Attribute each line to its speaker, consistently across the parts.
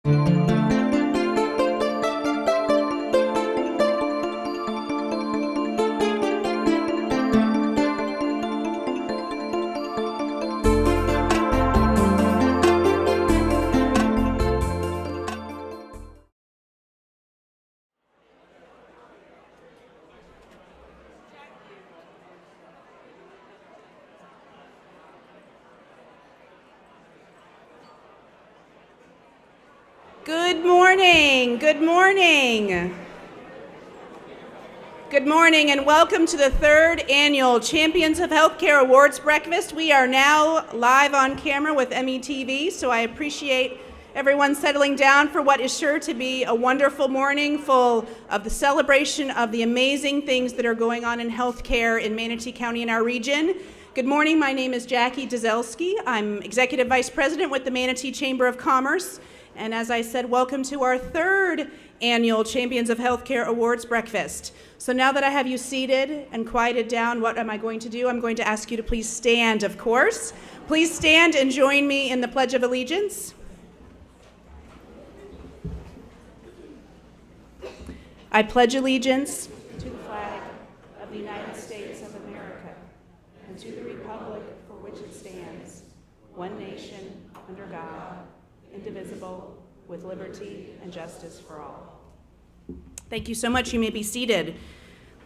Speaker 1: Good morning, good morning. Good morning and welcome to the third annual Champions of Healthcare Awards Breakfast. We are now live on camera with METV, so I appreciate everyone settling down for what is sure to be a wonderful morning full of the celebration of the amazing things that are going on in healthcare in Manatee County and our region. Good morning, my name is Jackie Dzelski. I'm Executive Vice President with the Manatee Chamber of Commerce. And as I said, welcome to our third annual Champions of Healthcare Awards Breakfast. So now that I have you seated and quieted down, what am I going to do? I'm going to ask you to please stand, of course. Please stand and join me in the Pledge of Allegiance. I pledge allegiance to the flag of the United States of America and to the republic for which it stands, one nation, under God, indivisible, with liberty and justice for all. Thank you so much. You may be seated.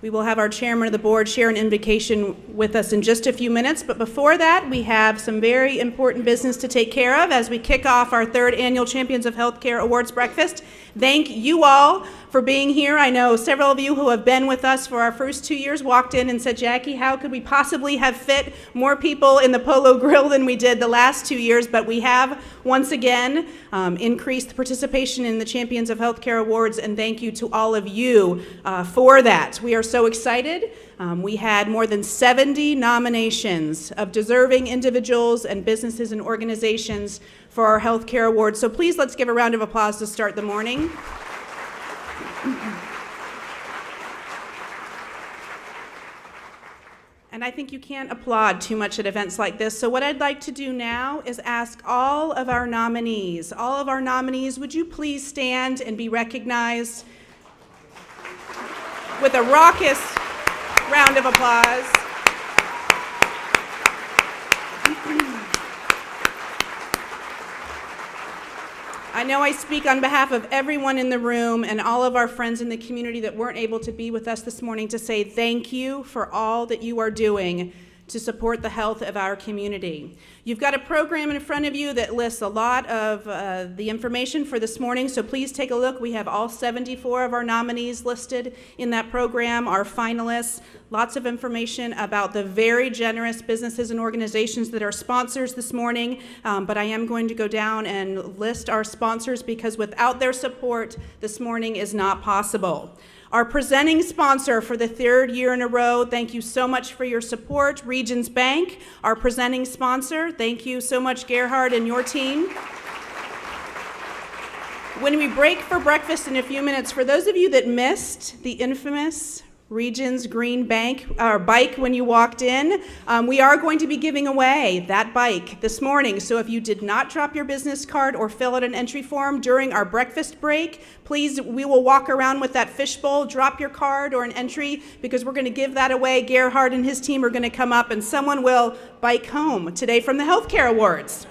Speaker 1: We will have our chairman of the board share an invocation with us in just a few minutes, but before that, we have some very important business to take care of as we kick off our third annual Champions of Healthcare Awards Breakfast. Thank you all for being here. I know several of you who have been with us for our first 2 years walked in and said, Jackie, how could we possibly have fit more people in the Polo Grill than we did the last 2 years? But we have, once again, increased the participation in the Champions of Healthcare Awards, and thank you to all of you for that. We are so excited. We had more than 70 nominations of deserving individuals and businesses and organizations for our healthcare awards. So please let's give a round of applause to start the morning. And I think you can't applaud too much at events like this. So what I'd like to do now is ask all of our nominees, would you please stand and be recognized with a raucous round of applause. I know I speak on behalf of everyone in the room and all of our friends in the community that weren't able to be with us this morning to say thank you for all that you are doing to support the health of our community. You've got a program in front of you that lists a lot of the information for this morning, so please take a look. We have all 74 of our nominees listed in that program, our finalists, lots of information about the very generous businesses and organizations that are sponsors this morning, but I am going to go down and list our sponsors because without their support, this morning is not possible. Our presenting sponsor for the third year in a row, thank you so much for your support, Regions Bank. Our presenting sponsor, thank you so much, Gerhard and your team. When we break for breakfast in a few minutes, for those of you that missed the infamous Regions Green bike when you walked in, we are going to be giving away that bike this morning. So if you did not drop your business card or fill out an entry form during our breakfast break, please, we will walk around with that fishbowl, drop your card or an entry because we're going to give that away. Gerhard and his team are going to come up and someone will bike home today from the Healthcare Awards.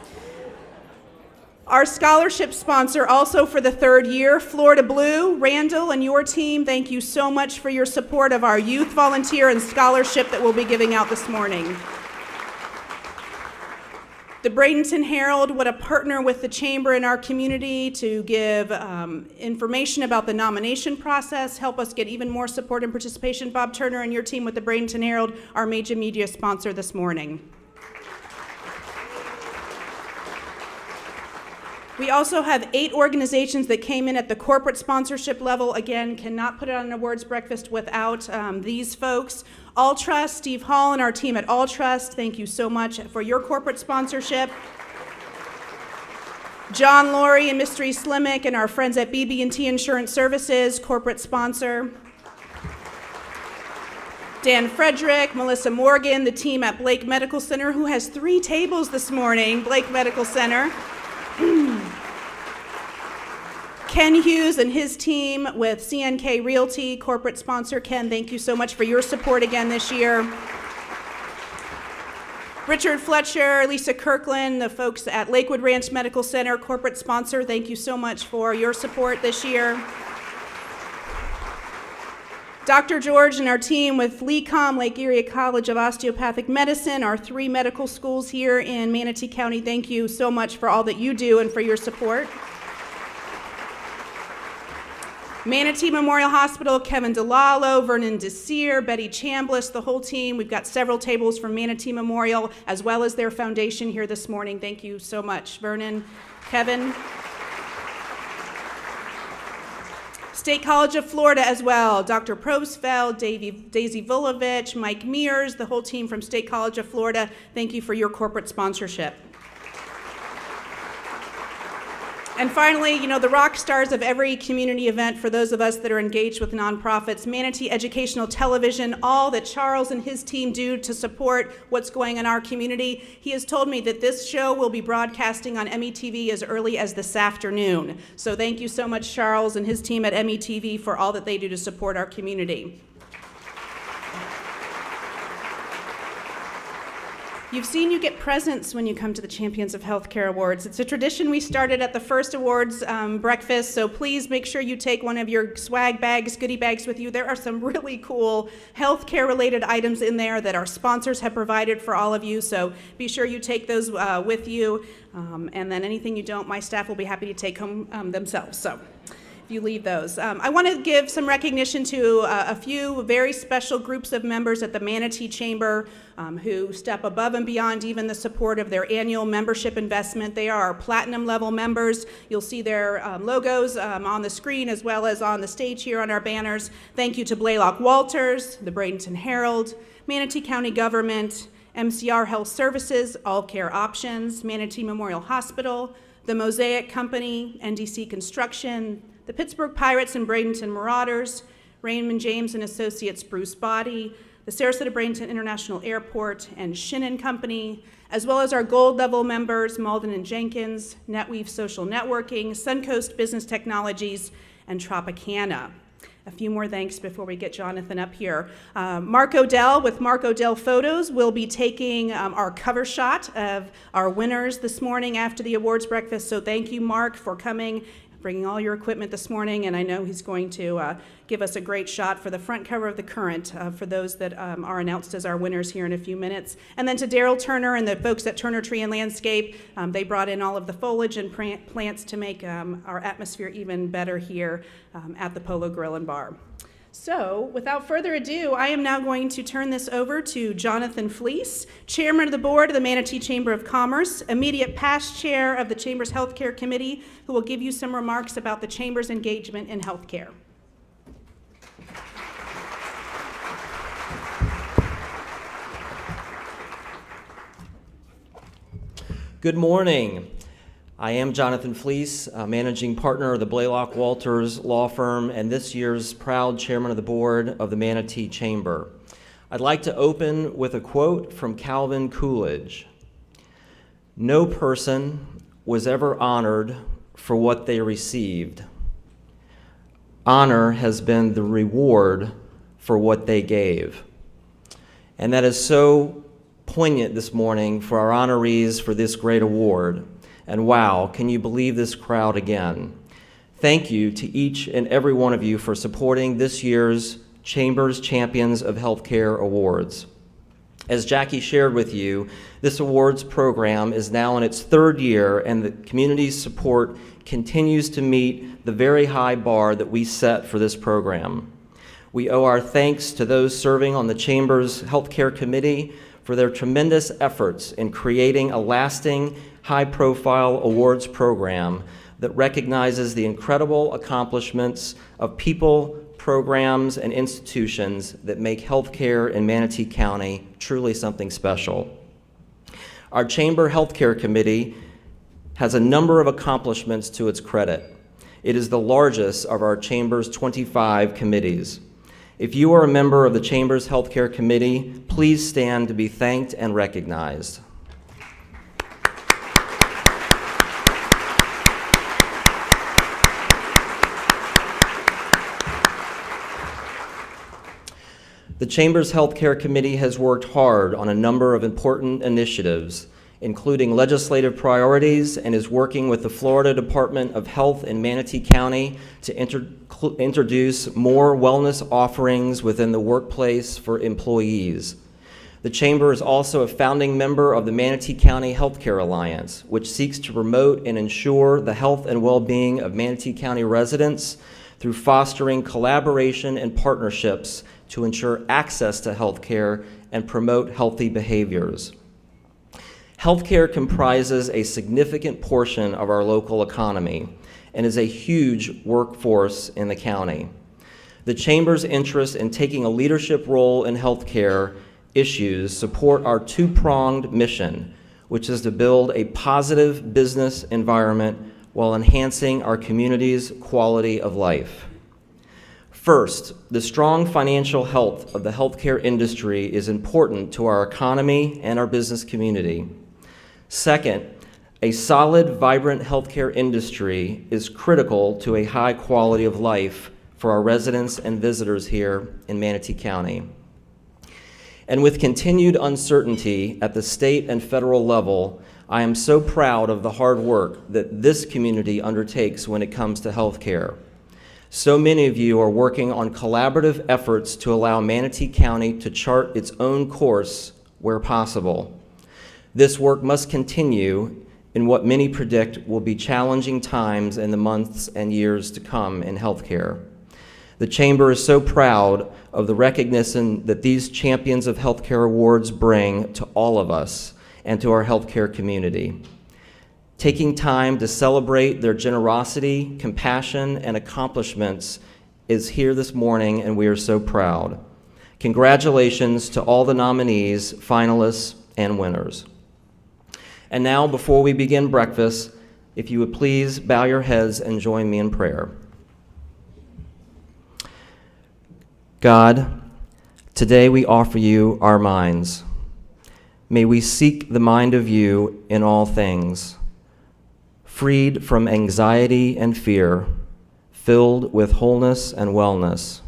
Speaker 1: Our scholarship sponsor also for the third year, Florida Blue, Randall and your team, thank you so much for your support of our youth volunteer and scholarship that we'll be giving out this morning. The Bradenton Herald, what a partner with the Chamber in our community to give information about the nomination process, help us get even more support and participation. Bob Turner and your team with the Bradenton Herald, our major media sponsor this morning. We also have 8 organizations that came in at the corporate sponsorship level. Again, cannot put it on an awards breakfast without these folks. Alltrust, Steve Hall and our team at Alltrust, thank you so much for your corporate sponsorship. John Laurie and Mystery Slimick and our friends at BB&T Insurance Services, corporate sponsor. Dan Frederick, Melissa Morgan, the team at Blake Medical Center, who has 3 tables this morning, Blake Medical Center. Ken Hughes and his team with CNK Realty, corporate sponsor. Ken, thank you so much for your support again this year. Richard Fletcher, Lisa Kirkland, the folks at Lakewood Ranch Medical Center, corporate sponsor, thank you so much for your support this year. Dr. George and our team with LECOM, Lake Erie College of Osteopathic Medicine, our 3 medical schools here in Manatee County, thank you so much for all that you do and for your support. Manatee Memorial Hospital, Kevin DeLallo, Vernon Desir, Betty Chambliss, the whole team. We've got several tables from Manatee Memorial as well as their foundation here this morning. Thank you so much, Vernon, Kevin. State College of Florida as well, Dr. Prosfeld, Daisy Vulovich, Mike Mears, the whole team from State College of Florida. Thank you for your corporate sponsorship. And finally, the rock stars of every community event for those of us that are engaged with nonprofits, Manatee Educational Television, all that Charles and his team do to support what's going on in our community. He has told me that this show will be broadcasting on METV as early as this afternoon. So thank you so much, Charles and his team at METV, for all that they do to support our community. You've seen you get presents when you come to the Champions of Healthcare Awards. It's a tradition we started at the first awards breakfast, so please make sure you take one of your swag bags, goodie bags with you. There are some really cool healthcare-related items in there that our sponsors have provided for all of you, so be sure you take those with you. And then anything you don't, my staff will be happy to take home themselves. So you leave those. I want to give some recognition to a few very special groups of members at the Manatee Chamber who step above and beyond even the support of their annual membership investment. They are our platinum level members. You'll see their logos on the screen as well as on the stage here on our banners. Thank you to Blaylock Walters, the Bradenton Herald, Manatee County Government, MCR Health Services, All Care Options, Manatee Memorial Hospital, the Mosaic Company, NDC Construction, the Pittsburgh Pirates and Bradenton Marauders, Raymond James and Associates Bruce Body, the Sarasota Bradenton International Airport, and Shinnon Company, as well as our gold level members, Malden and Jenkins, NetWeave Social Networking, Suncoast Business Technologies, and Tropicana. A few more thanks before we get Jonathan up here. Mark Odell with Mark Odell Photos will be taking our cover shot of our winners this morning after the awards breakfast. So thank you, Mark, for coming, bringing all your equipment this morning, and I know he's going to give us a great shot for the front cover of the Current for those that are announced as our winners here in a few minutes. And then to Daryl Turner and the folks at Turner Tree and Landscape, they brought in all of the foliage and plants to make our atmosphere even better here at the Polo Grill and Bar. So, without further ado, I am now going to turn this over to Jonathan Fleece, Chairman of the Board of the Manatee Chamber of Commerce, immediate past Chair of the Chamber's Healthcare Committee, who will give you some remarks about the Chamber's engagement in healthcare.
Speaker 2: Good morning. I am Jonathan Fleece, managing partner of the Blaylock Walters law firm and this year's proud chairman of the board of the Manatee Chamber. I'd like to open with a quote from Calvin Coolidge. "No person was ever honored for what they received. Honor has been the reward for what they gave." And that is so poignant this morning for our honorees for this great award. And wow, can you believe this crowd again? Thank you to each and every one of you for supporting this year's Chamber's Champions of Healthcare Awards. As Jackie shared with you, this awards program is now in its 3rd year, and the community's support continues to meet the very high bar that we set for this program. We owe our thanks to those serving on the Chamber's Healthcare Committee for their tremendous efforts in creating a lasting, high-profile awards program that recognizes the incredible accomplishments of people, programs, and institutions that make healthcare in Manatee County truly something special. Our Chamber Healthcare Committee has a number of accomplishments to its credit. It is the largest of our Chamber's 25 committees. If you are a member of the Chamber's Healthcare Committee, please stand to be thanked and recognized. The Chamber's Healthcare Committee has worked hard on a number of important initiatives, including legislative priorities, and is working with the Florida Department of Health in Manatee County to introduce more wellness offerings within the workplace for employees. The Chamber is also a founding member of the Manatee County Healthcare Alliance, which seeks to promote and ensure the health and well-being of Manatee County residents through fostering collaboration and partnerships to ensure access to health care and promote healthy behaviors. Healthcare comprises a significant portion of our local economy and is a huge workforce in the county. The Chamber's interest in taking a leadership role in healthcare issues support our two-pronged mission, which is to build a positive business environment while enhancing our community's quality of life. First, the strong financial health of the healthcare industry is important to our economy and our business community. Second, a solid, vibrant healthcare industry is critical to a high quality of life for our residents and visitors here in Manatee County. And with continued uncertainty at the state and federal level, I am so proud of the hard work that this community undertakes when it comes to healthcare. So many of you are working on collaborative efforts to allow Manatee County to chart its own course where possible. This work must continue in what many predict will be challenging times in the months and years to come in healthcare. The Chamber is so proud of the recognition that these Champions of Healthcare Awards bring to all of us and to our healthcare community. Taking time to celebrate their generosity, compassion, and accomplishments is here this morning, and we are so proud. Congratulations to all the nominees, finalists, and winners. And now, before we begin breakfast, if you would please bow your heads and join me in prayer. God, today we offer you our minds. May we seek the mind of you in all things, freed from anxiety and fear, filled with wholeness and wellness.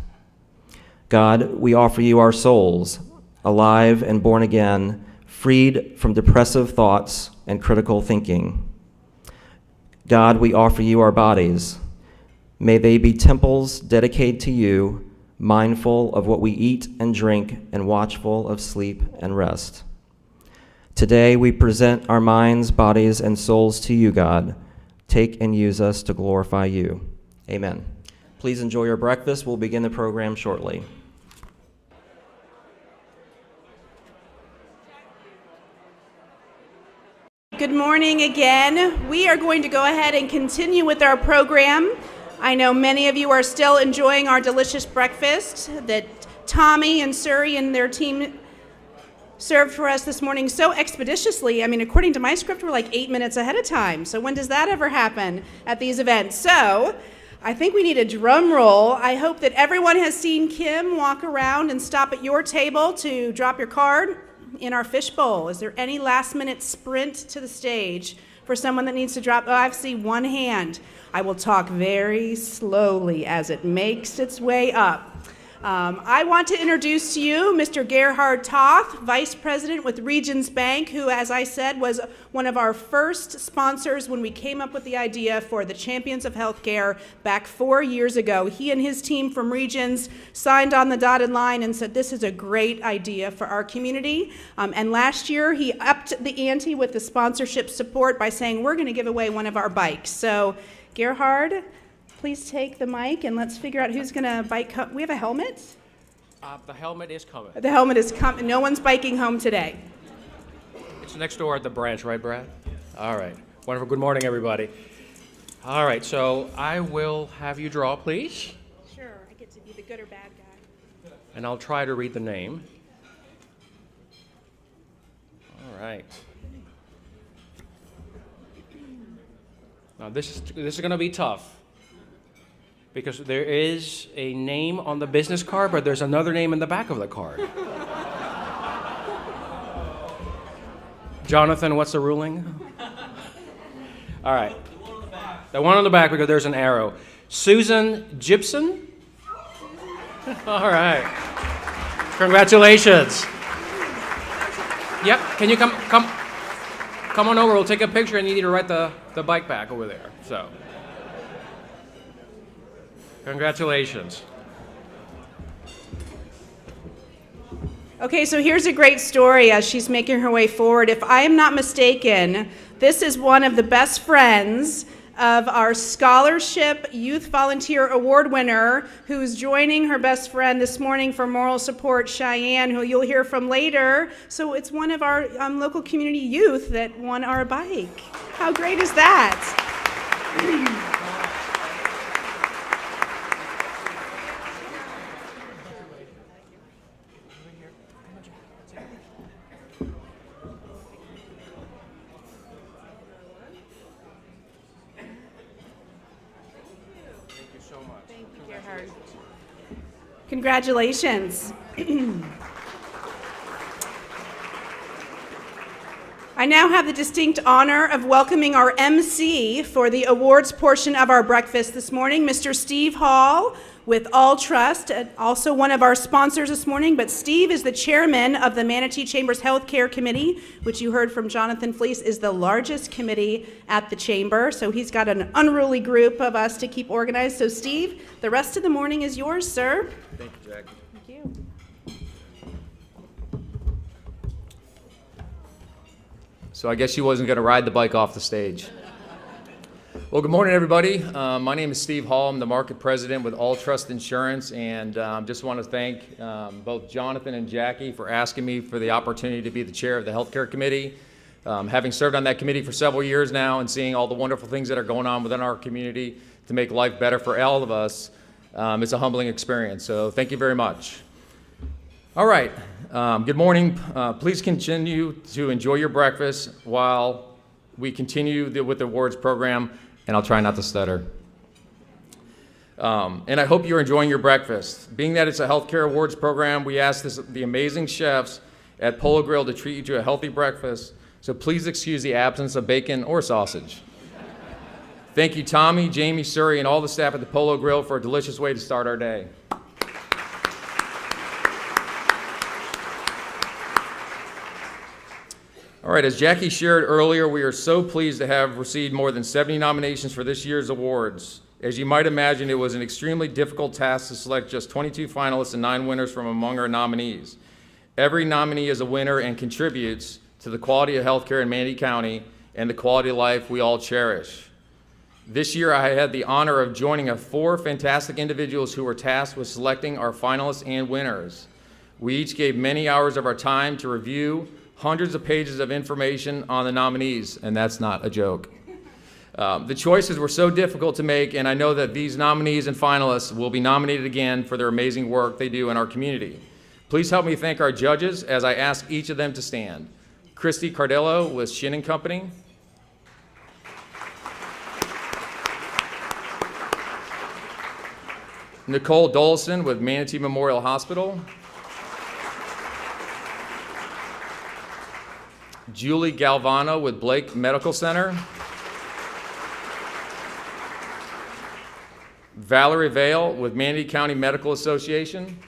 Speaker 2: God, we offer you our souls, alive and born again, freed from depressive thoughts and critical thinking. God, we offer you our bodies. May they be temples dedicated to you, mindful of what we eat and drink, and watchful of sleep and rest. Today we present our minds, bodies, and souls to you, God. Take and use us to glorify you. Amen. Please enjoy your breakfast. We'll begin the program shortly.
Speaker 1: Good morning again. We are going to go ahead and continue with our program. I know many of you are still enjoying our delicious breakfast that Tommy and Suri and their team served for us this morning so expeditiously. I mean, according to my script, we're like 8 minutes ahead of time. So when does that ever happen at these events? So I think we need a drum roll. I hope that everyone has seen Kim walk around and stop at your table to drop your card in our fishbowl. Is there any last-minute sprint to the stage for someone that needs to drop? Oh, I see one hand. I will talk very slowly as it makes its way up. I want to introduce to you Mr. Gerhard Toth, Vice President with Regions Bank, who, as I said, was one of our first sponsors when we came up with the idea for the Champions of Healthcare back 4 years ago. He and his team from Regions signed on the dotted line and said, this is a great idea for our community. And last year, he upped the ante with the sponsorship support by saying, we're going to give away one of our bikes. So, Gerhard, please take the mic and let's figure out who's going to bike home. We have a helmet?
Speaker 3: The helmet is coming.
Speaker 1: The helmet is coming. No one's biking home today.
Speaker 3: It's next door at the branch, right, Brad? All right. Wonderful. Good morning, everybody. All right, so I will have you draw, please.
Speaker 1: Sure, I get to be the good or bad guy.
Speaker 3: And I'll try to read the name. All right. Now, this is going to be tough, because there is a name on the business card, but there's another name in the back of the card. Jonathan, what's the ruling? All right. The one on the back, because there's an arrow. Susan Gibson? All right. Congratulations. Yep, can you come on over, we'll take a picture and you need to ride the bike pack over there, so. Congratulations.
Speaker 1: Okay, so here's a great story as she's making her way forward. If I am not mistaken, this is one of the best friends of our Scholarship Youth Volunteer Award winner who's joining her best friend this morning for moral support, Cheyenne, who you'll hear from later. So it's one of our local community youth that won our bike. How great is that? Congratulations. I now have the distinct honor of welcoming our MC for the awards portion of our breakfast this morning, Mr. Steve Hall with All Trust, also one of our sponsors this morning, but Steve is the chairman of the Manatee Chamber's Healthcare Committee, which you heard from Jonathan Fleece is the largest committee at the Chamber, so he's got an unruly group of us to keep organized. So Steve, the rest of the morning is yours, sir.
Speaker 4: Thank you, Jackie.
Speaker 1: Thank you.
Speaker 4: So I guess she wasn't going to ride the bike off the stage. Well, good morning, everybody. My name is Steve Hall. I'm the market president with All Trust Insurance, and just want to thank both Jonathan and Jackie for asking me for the opportunity to be the chair of the Healthcare Committee. Having served on that committee for several years now and seeing all the wonderful things that are going on within our community to make life better for all of us, it's a humbling experience. So thank you very much. All right. Good morning. Please continue to enjoy your breakfast while we continue with the awards program, and I'll try not to stutter. And I hope you're enjoying your breakfast. Being that it's a healthcare awards program, we ask the amazing chefs at Polo Grill to treat you to a healthy breakfast, so please excuse the absence of bacon or sausage. Thank you, Tommy, Jamie, Suri, and all the staff at the Polo Grill for a delicious way to start our day. All right, as Jackie shared earlier, we are so pleased to have received more than 70 nominations for this year's awards. As you might imagine, it was an extremely difficult task to select just 22 finalists and 9 winners from among our nominees. Every nominee is a winner and contributes to the quality of healthcare in Manatee County and the quality of life we all cherish. This year, I had the honor of joining 4 fantastic individuals who were tasked with selecting our finalists and winners. We each gave many hours of our time to review hundreds of pages of information on the nominees, and that's not a joke. The choices were so difficult to make, and I know that these nominees and finalists will be nominated again for their amazing work they do in our community. Please help me thank our judges as I ask each of them to stand. Christy Cardello with Shin & Company. Nicole Dolson with Manatee Memorial Hospital. Julie Galvano with Blake Medical Center. Valerie Vale with Manatee County Medical Association.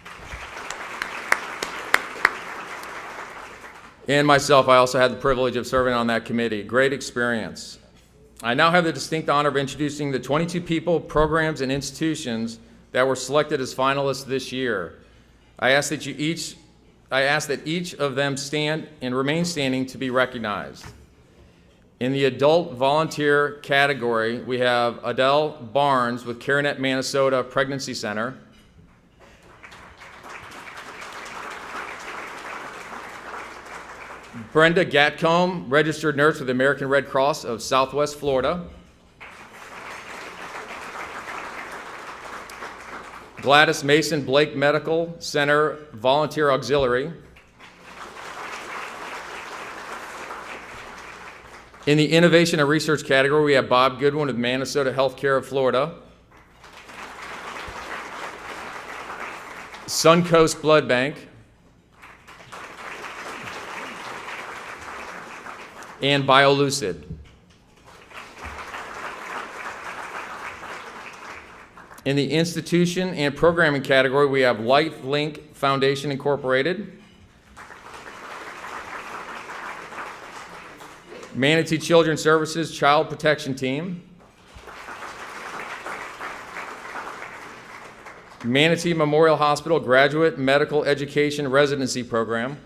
Speaker 4: And myself, I also had the privilege of serving on that committee. Great experience. I now have the distinct honor of introducing the 22 people, programs, and institutions that were selected as finalists this year. I ask that each of them stand and remain standing to be recognized. In the adult volunteer category, we have Adele Barnes with CareNet Manasota Pregnancy Center. Brenda Gatcombe, registered nurse with the American Red Cross of Southwest Florida. Gladys Mason Blake Medical Center Volunteer Auxiliary. In the Innovation and Research category, we have Bob Goodwin of Manasota Healthcare of Florida. Suncoast Blood Bank. And BioLucid. In the institution and programming category, we have LifeLink Foundation Incorporated, Manatee Children's Services Child Protection Team, Manatee Memorial Hospital Graduate Medical Education Residency Program.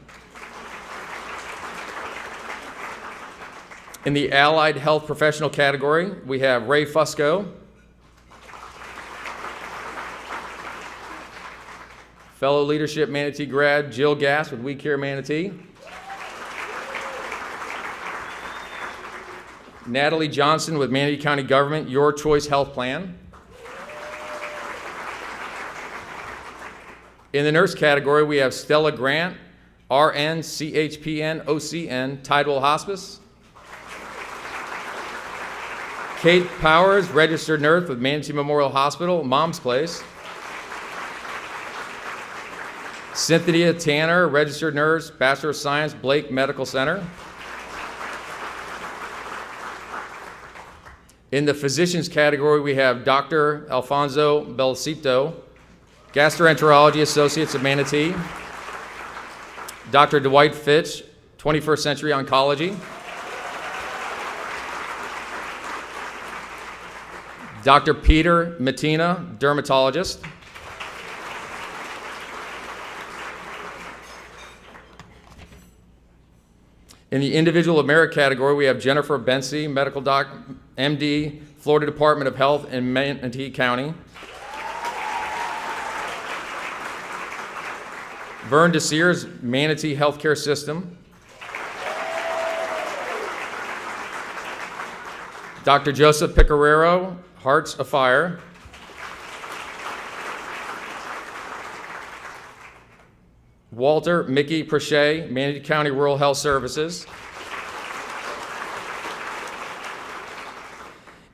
Speaker 4: In the Allied Health Professional category, we have Ray Fusco, fellow Leadership Manatee grad Jill Gass with We Care Manatee, Natalie Johnson with Manatee County Government Your Choice Health Plan. In the nurse category, we have Stella Grant, RN, CHPN, OCN, Tidewell Hospice. Kate Powers, registered nurse with Manatee Memorial Hospital, Mom's Place. Cynthia Tanner, registered nurse, Bachelor of Science, Blake Medical Center. In the physicians category, we have Dr. Alfonso Belcito, Gastroenterology Associates of Manatee, Dr. Dwight Fitch, 21st Century Oncology, Dr. Peter Mattina, dermatologist, in the individual of merit category, we have Jennifer Bensey, medical doc, MD, Florida Department of Health in Manatee County. Vern Desires, Manatee Healthcare System. Dr. Joseph Picarero, Hearts Afire. Walter Mickey Prochet, Manatee County Rural Health Services.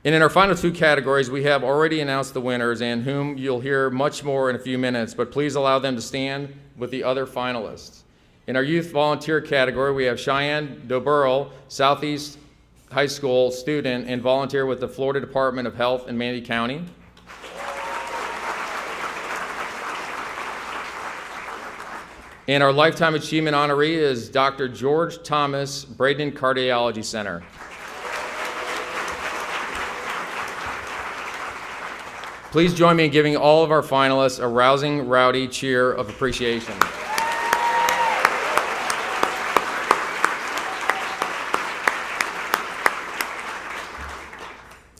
Speaker 4: And in our final two categories, we have already announced the winners and whom you'll hear much more in a few minutes, but please allow them to stand with the other finalists. In our youth volunteer category, we have Cheyenne Doburl, Southeast High School student and volunteer with the Florida Department of Health in Manatee County. And our Lifetime Achievement honoree is Dr. George Thomas, Braden Cardiology Center. Please join me in giving all of our finalists a rousing, rowdy cheer of appreciation.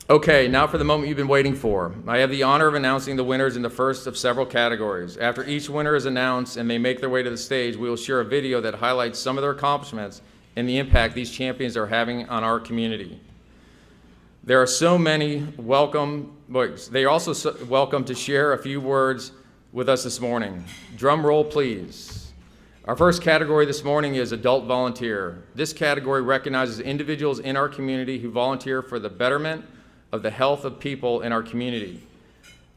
Speaker 4: Okay, now for the moment you've been waiting for. I have the honor of announcing the winners in the first of several categories. After each winner is announced and they make their way to the stage, we will share a video that highlights some of their accomplishments and the impact these champions are having on our community. There are so many they are also welcome to share a few words with us this morning. Drum roll, please. Our first category this morning is adult volunteer. This category recognizes individuals in our community who volunteer for the betterment of the health of people in our community.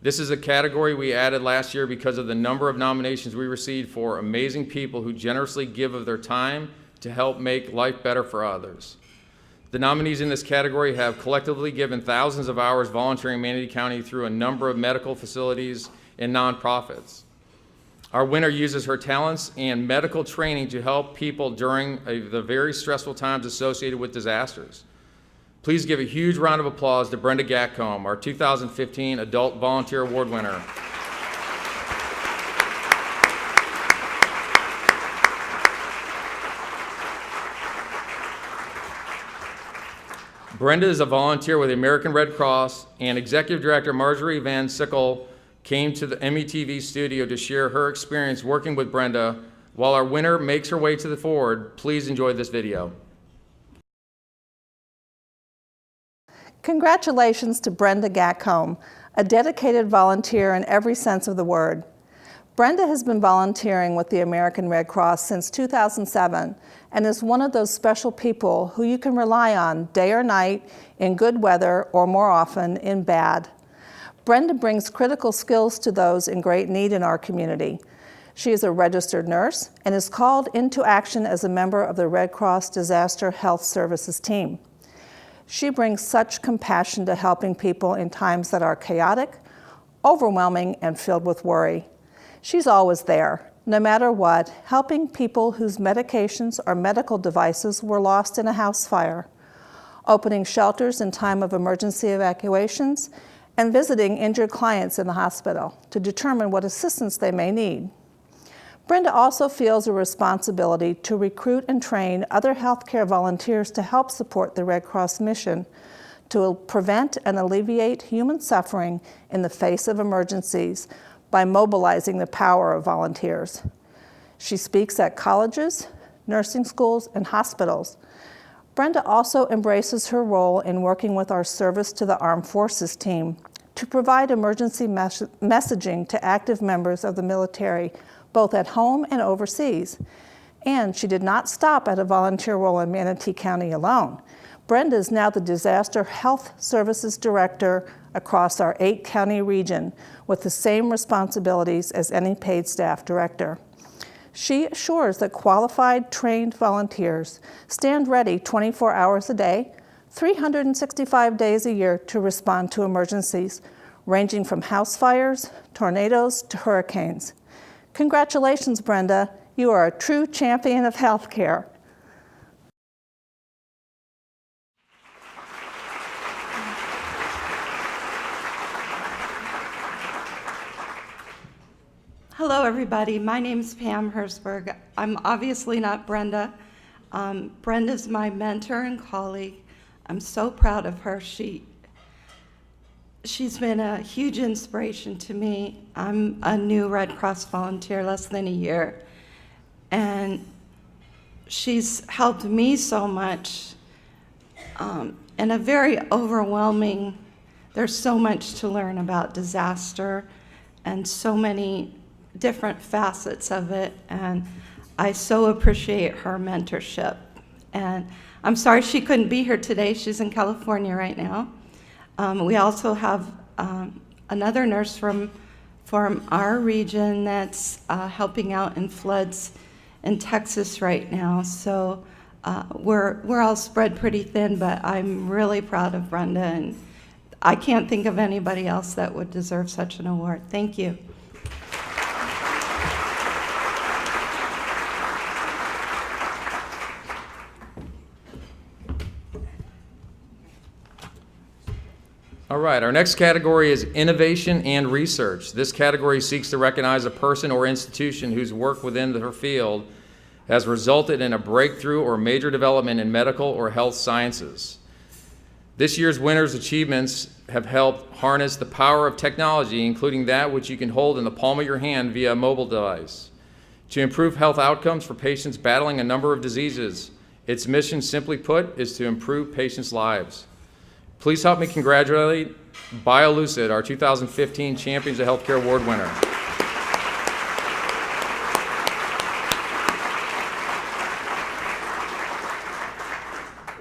Speaker 4: This is a category we added last year because of the number of nominations we received for amazing people who generously give of their time to help make life better for others. The nominees in this category have collectively given thousands of hours volunteering in Manatee County through a number of medical facilities and nonprofits. Our winner uses her talents and medical training to help people during the very stressful times associated with disasters. Please give a huge round of applause to Brenda Gatcomb, our 2015 Adult Volunteer Award winner. Brenda is a volunteer with the American Red Cross, and Executive Director Marjorie Van Sickle came to the METV studio to share her experience working with Brenda. While our winner makes her way to the forward, please enjoy this video.
Speaker 5: Congratulations to Brenda Gatcomb, a dedicated volunteer in every sense of the word. Brenda has been volunteering with the American Red Cross since 2007 and is one of those special people who you can rely on day or night, in good weather or more often in bad. Brenda brings critical skills to those in great need in our community. She is a registered nurse and is called into action as a member of the Red Cross Disaster Health Services team. She brings such compassion to helping people in times that are chaotic, overwhelming, and filled with worry. She's always there, no matter what, helping people whose medications or medical devices were lost in a house fire, opening shelters in time of emergency evacuations, and visiting injured clients in the hospital to determine what assistance they may need. Brenda also feels a responsibility to recruit and train other healthcare volunteers to help support the Red Cross mission to prevent and alleviate human suffering in the face of emergencies by mobilizing the power of volunteers. She speaks at colleges, nursing schools, and hospitals. Brenda also embraces her role in working with our Service to the Armed Forces team to provide emergency messaging to active members of the military, both at home and overseas. And she did not stop at a volunteer role in Manatee County alone. Brenda is now the Disaster Health Services Director across our 8-county region with the same responsibilities as any paid staff director. She assures that qualified, trained volunteers stand ready 24 hours a day, 365 days a year to respond to emergencies, ranging from house fires, tornadoes, to hurricanes. Congratulations, Brenda. You are a true champion of healthcare.
Speaker 6: Hello, everybody. My name's Pam Hersberg. I'm obviously not Brenda. Brenda's my mentor and colleague. I'm so proud of her. She's been a huge inspiration to me. I'm a new Red Cross volunteer, less than a year, and she's helped me so much in a very overwhelming, there's so much to learn about disaster and so many different facets of it, and I so appreciate her mentorship. And I'm sorry she couldn't be here today. She's in California right now. We also have another nurse from our region that's helping out in floods in Texas right now. So we're all spread pretty thin, but I'm really proud of Brenda, and I can't think of anybody else that would deserve such an award. Thank you.
Speaker 4: All right, our next category is innovation and research. This category seeks to recognize a person or institution whose work within their field has resulted in a breakthrough or major development in medical or health sciences. This year's winners' achievements have helped harness the power of technology, including that which you can hold in the palm of your hand via a mobile device, to improve health outcomes for patients battling a number of diseases. Its mission, simply put, is to improve patients' lives. Please help me congratulate BioLucid, our 2015 Champions of Healthcare Award winner.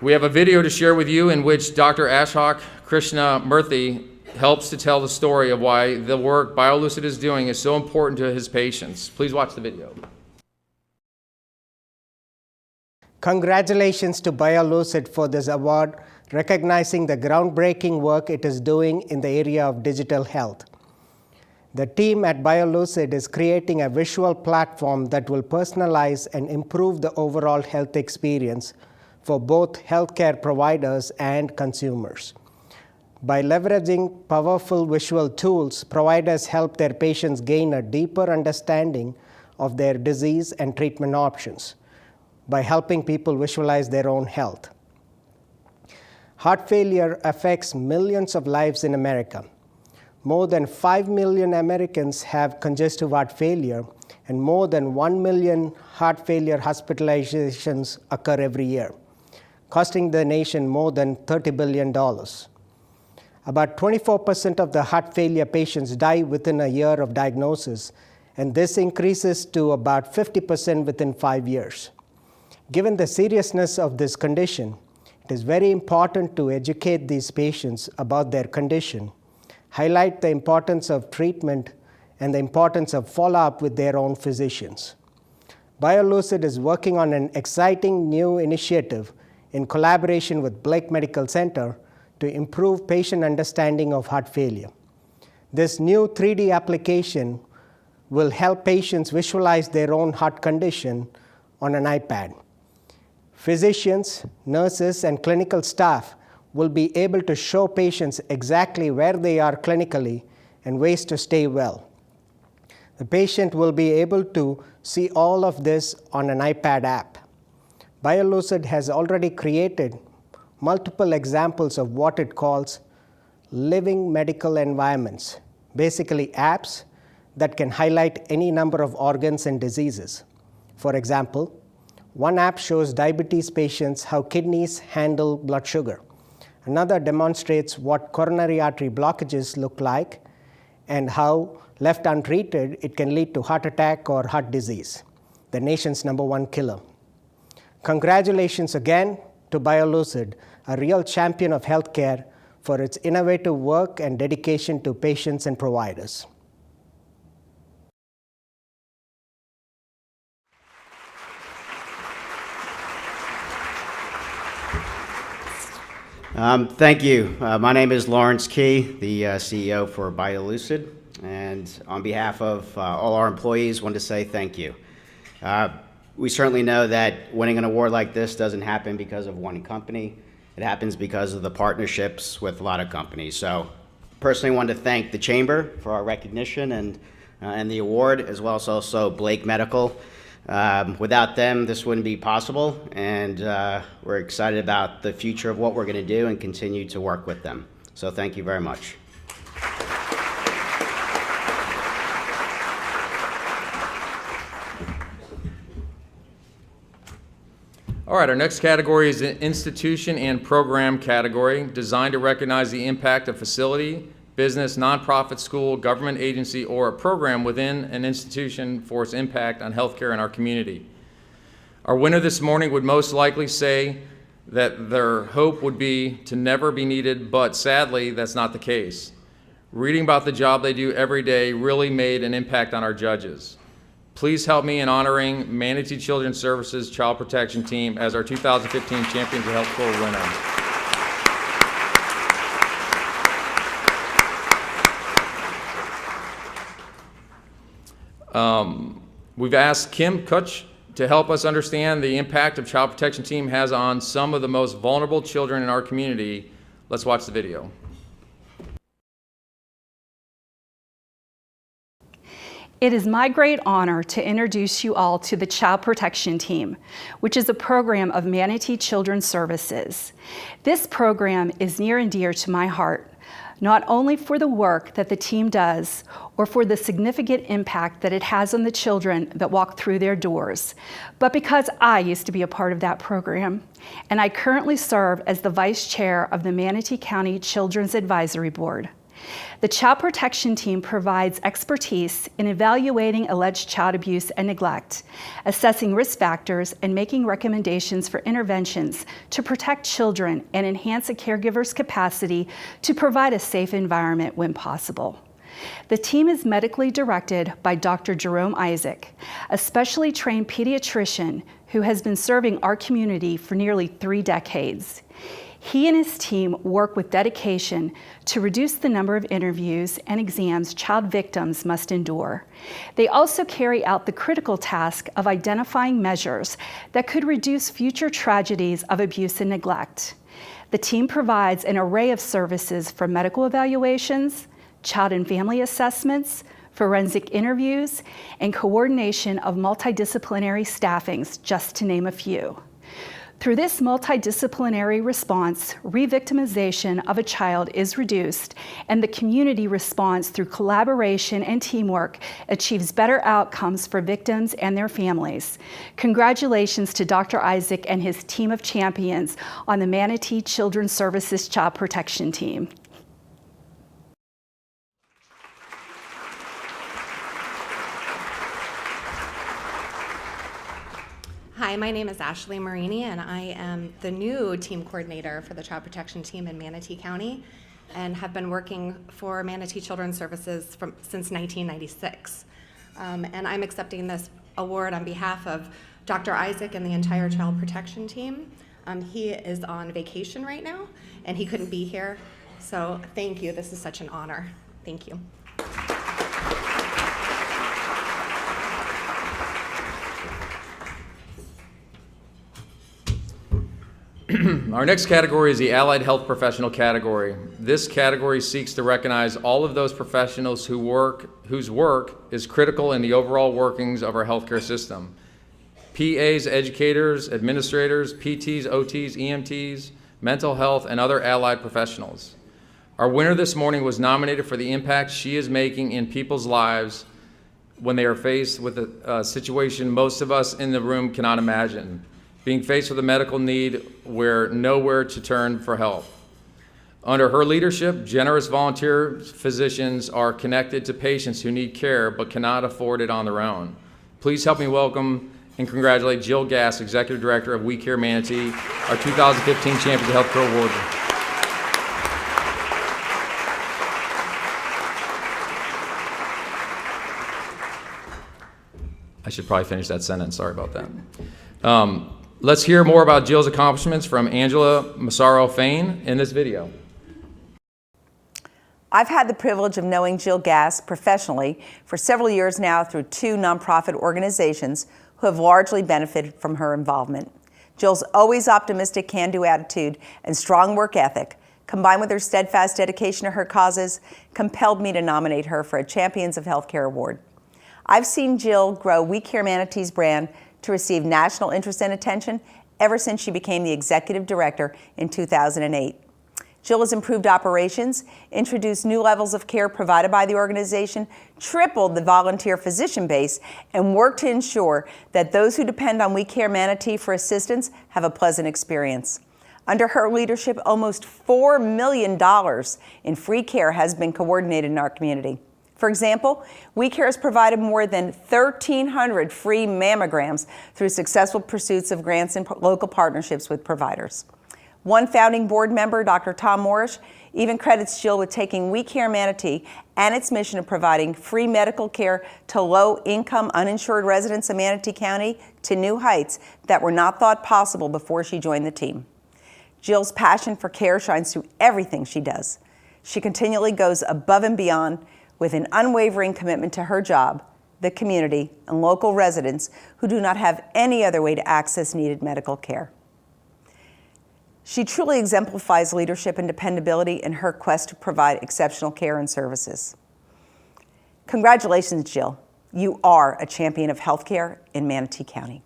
Speaker 4: We have a video to share with you in which Dr. Ashok Krishnamurthy helps to tell the story of why the work BioLucid is doing is so important to his patients. Please watch the video.
Speaker 7: Congratulations to BioLucid for this award, recognizing the groundbreaking work it is doing in the area of digital health. The team at BioLucid is creating a visual platform that will personalize and improve the overall health experience for both healthcare providers and consumers. By leveraging powerful visual tools, providers help their patients gain a deeper understanding of their disease and treatment options by helping people visualize their own health. Heart failure affects millions of lives in America. More than 5 million Americans have congestive heart failure, and more than 1 million heart failure hospitalizations occur every year, costing the nation more than $30 billion. About 24% of the heart failure patients die within a year of diagnosis, and this increases to about 50% within 5 years. Given the seriousness of this condition, it is very important to educate these patients about their condition, highlight the importance of treatment, and the importance of follow-up with their own physicians. BioLucid is working on an exciting new initiative in collaboration with Blake Medical Center to improve patient understanding of heart failure. This new 3D application will help patients visualize their own heart condition on an iPad. Physicians, nurses, and clinical staff will be able to show patients exactly where they are clinically and ways to stay well. The patient will be able to see all of this on an iPad app. BioLucid has already created multiple examples of what it calls living medical environments, basically apps that can highlight any number of organs and diseases. For example, one app shows diabetes patients how kidneys handle blood sugar. Another demonstrates what coronary artery blockages look like and how, left untreated, it can lead to heart attack or heart disease, the nation's #1 killer. Congratulations again to BioLucid, a real champion of healthcare, for its innovative work and dedication to patients and providers.
Speaker 8: Thank you. My name is Lawrence Key, the CEO for BioLucid, and on behalf of all our employees, want to say thank you. We certainly know that winning an award like this doesn't happen because of one company. It happens because of the partnerships with a lot of companies. So personally want to thank the Chamber for our recognition and the award, as well as also Blake Medical. Without them, this wouldn't be possible, and we're excited about the future of what we're going to do and continue to work with them. So thank you very much.
Speaker 4: All right, our next category is the institution and program category, designed to recognize the impact of facility, business, nonprofit, school, government agency, or a program within an institution for its impact on healthcare in our community. Our winner this morning would most likely say that their hope would be to never be needed, but sadly, that's not the case. Reading about the job they do every day really made an impact on our judges. Please help me in honoring Manatee Children's Services Child Protection Team as our 2015 Champions of Health Corps winner. We've asked Kim Kutch to help us understand the impact of Child Protection Team has on some of the most vulnerable children in our community. Let's watch the video.
Speaker 9: It is my great honor to introduce you all to the Child Protection Team, which is a program of Manatee Children's Services. This program is near and dear to my heart, not only for the work that the team does or for the significant impact that it has on the children that walk through their doors, but because I used to be a part of that program, and I currently serve as the Vice Chair of the Manatee County Children's Advisory Board. The Child Protection Team provides expertise in evaluating alleged child abuse and neglect, assessing risk factors, and making recommendations for interventions to protect children and enhance a caregiver's capacity to provide a safe environment when possible. The team is medically directed by Dr. Jerome Isaac, a specially trained pediatrician who has been serving our community for nearly 3 decades. He and his team work with dedication to reduce the number of interviews and exams child victims must endure. They also carry out the critical task of identifying measures that could reduce future tragedies of abuse and neglect. The team provides an array of services from medical evaluations, child and family assessments, forensic interviews, and coordination of multidisciplinary staffings, just to name a few. Through this multidisciplinary response, re-victimization of a child is reduced, and the community response through collaboration and teamwork achieves better outcomes for victims and their families. Congratulations to Dr. Isaac and his team of champions on the Manatee Children's Services Child Protection Team.
Speaker 10: Hi, my name is Ashley Marini, and I am the new team coordinator for the Child Protection Team in Manatee County, and have been working for Manatee Children's Services since 1996. And I'm accepting this award on behalf of Dr. Isaac and the entire Child Protection Team. He is on vacation right now, and he couldn't be here, so thank you. This is such an honor. Thank you.
Speaker 4: Our next category is the Allied Health Professional category. This category seeks to recognize all of those professionals whose work is critical in the overall workings of our healthcare system. PAs, educators, administrators, PTs, OTs, EMTs, mental health, and other allied professionals. Our winner this morning was nominated for the impact she is making in people's lives when they are faced with a situation most of us in the room cannot imagine. Being faced with a medical need where nowhere to turn for help. Under her leadership, generous volunteer physicians are connected to patients who need care but cannot afford it on their own. Please help me welcome and congratulate Jill Gass, Executive Director of We Care Manatee, our 2015 Champions of Healthcare Award. I should probably finish that sentence, sorry about that. Let's hear more about Jill's accomplishments from Angela Massaro Fain in this video.
Speaker 11: I've had the privilege of knowing Jill Gass professionally for several years now through 2 nonprofit organizations who have largely benefited from her involvement. Jill's always optimistic can-do attitude and strong work ethic, combined with her steadfast dedication to her causes, compelled me to nominate her for a Champions of Healthcare Award. I've seen Jill grow We Care Manatee's brand to receive national interest and attention ever since she became the executive director in 2008. Jill has improved operations, introduced new levels of care provided by the organization, tripled the volunteer physician base, and worked to ensure that those who depend on We Care Manatee for assistance have a pleasant experience. Under her leadership, almost $4 million in free care has been coordinated in our community. For example, We Care has provided more than 1,300 free mammograms through successful pursuits of grants and local partnerships with providers. One founding board member, Dr. Tom Morrish, even credits Jill with taking We Care Manatee and its mission of providing free medical care to low-income, uninsured residents of Manatee County to new heights that were not thought possible before she joined the team. Jill's passion for care shines through everything she does. She continually goes above and beyond with an unwavering commitment to her job, the community, and local residents who do not have any other way to access needed medical care. She truly exemplifies leadership and dependability in her quest to provide exceptional care and services. Congratulations, Jill. You are a champion of healthcare in Manatee County.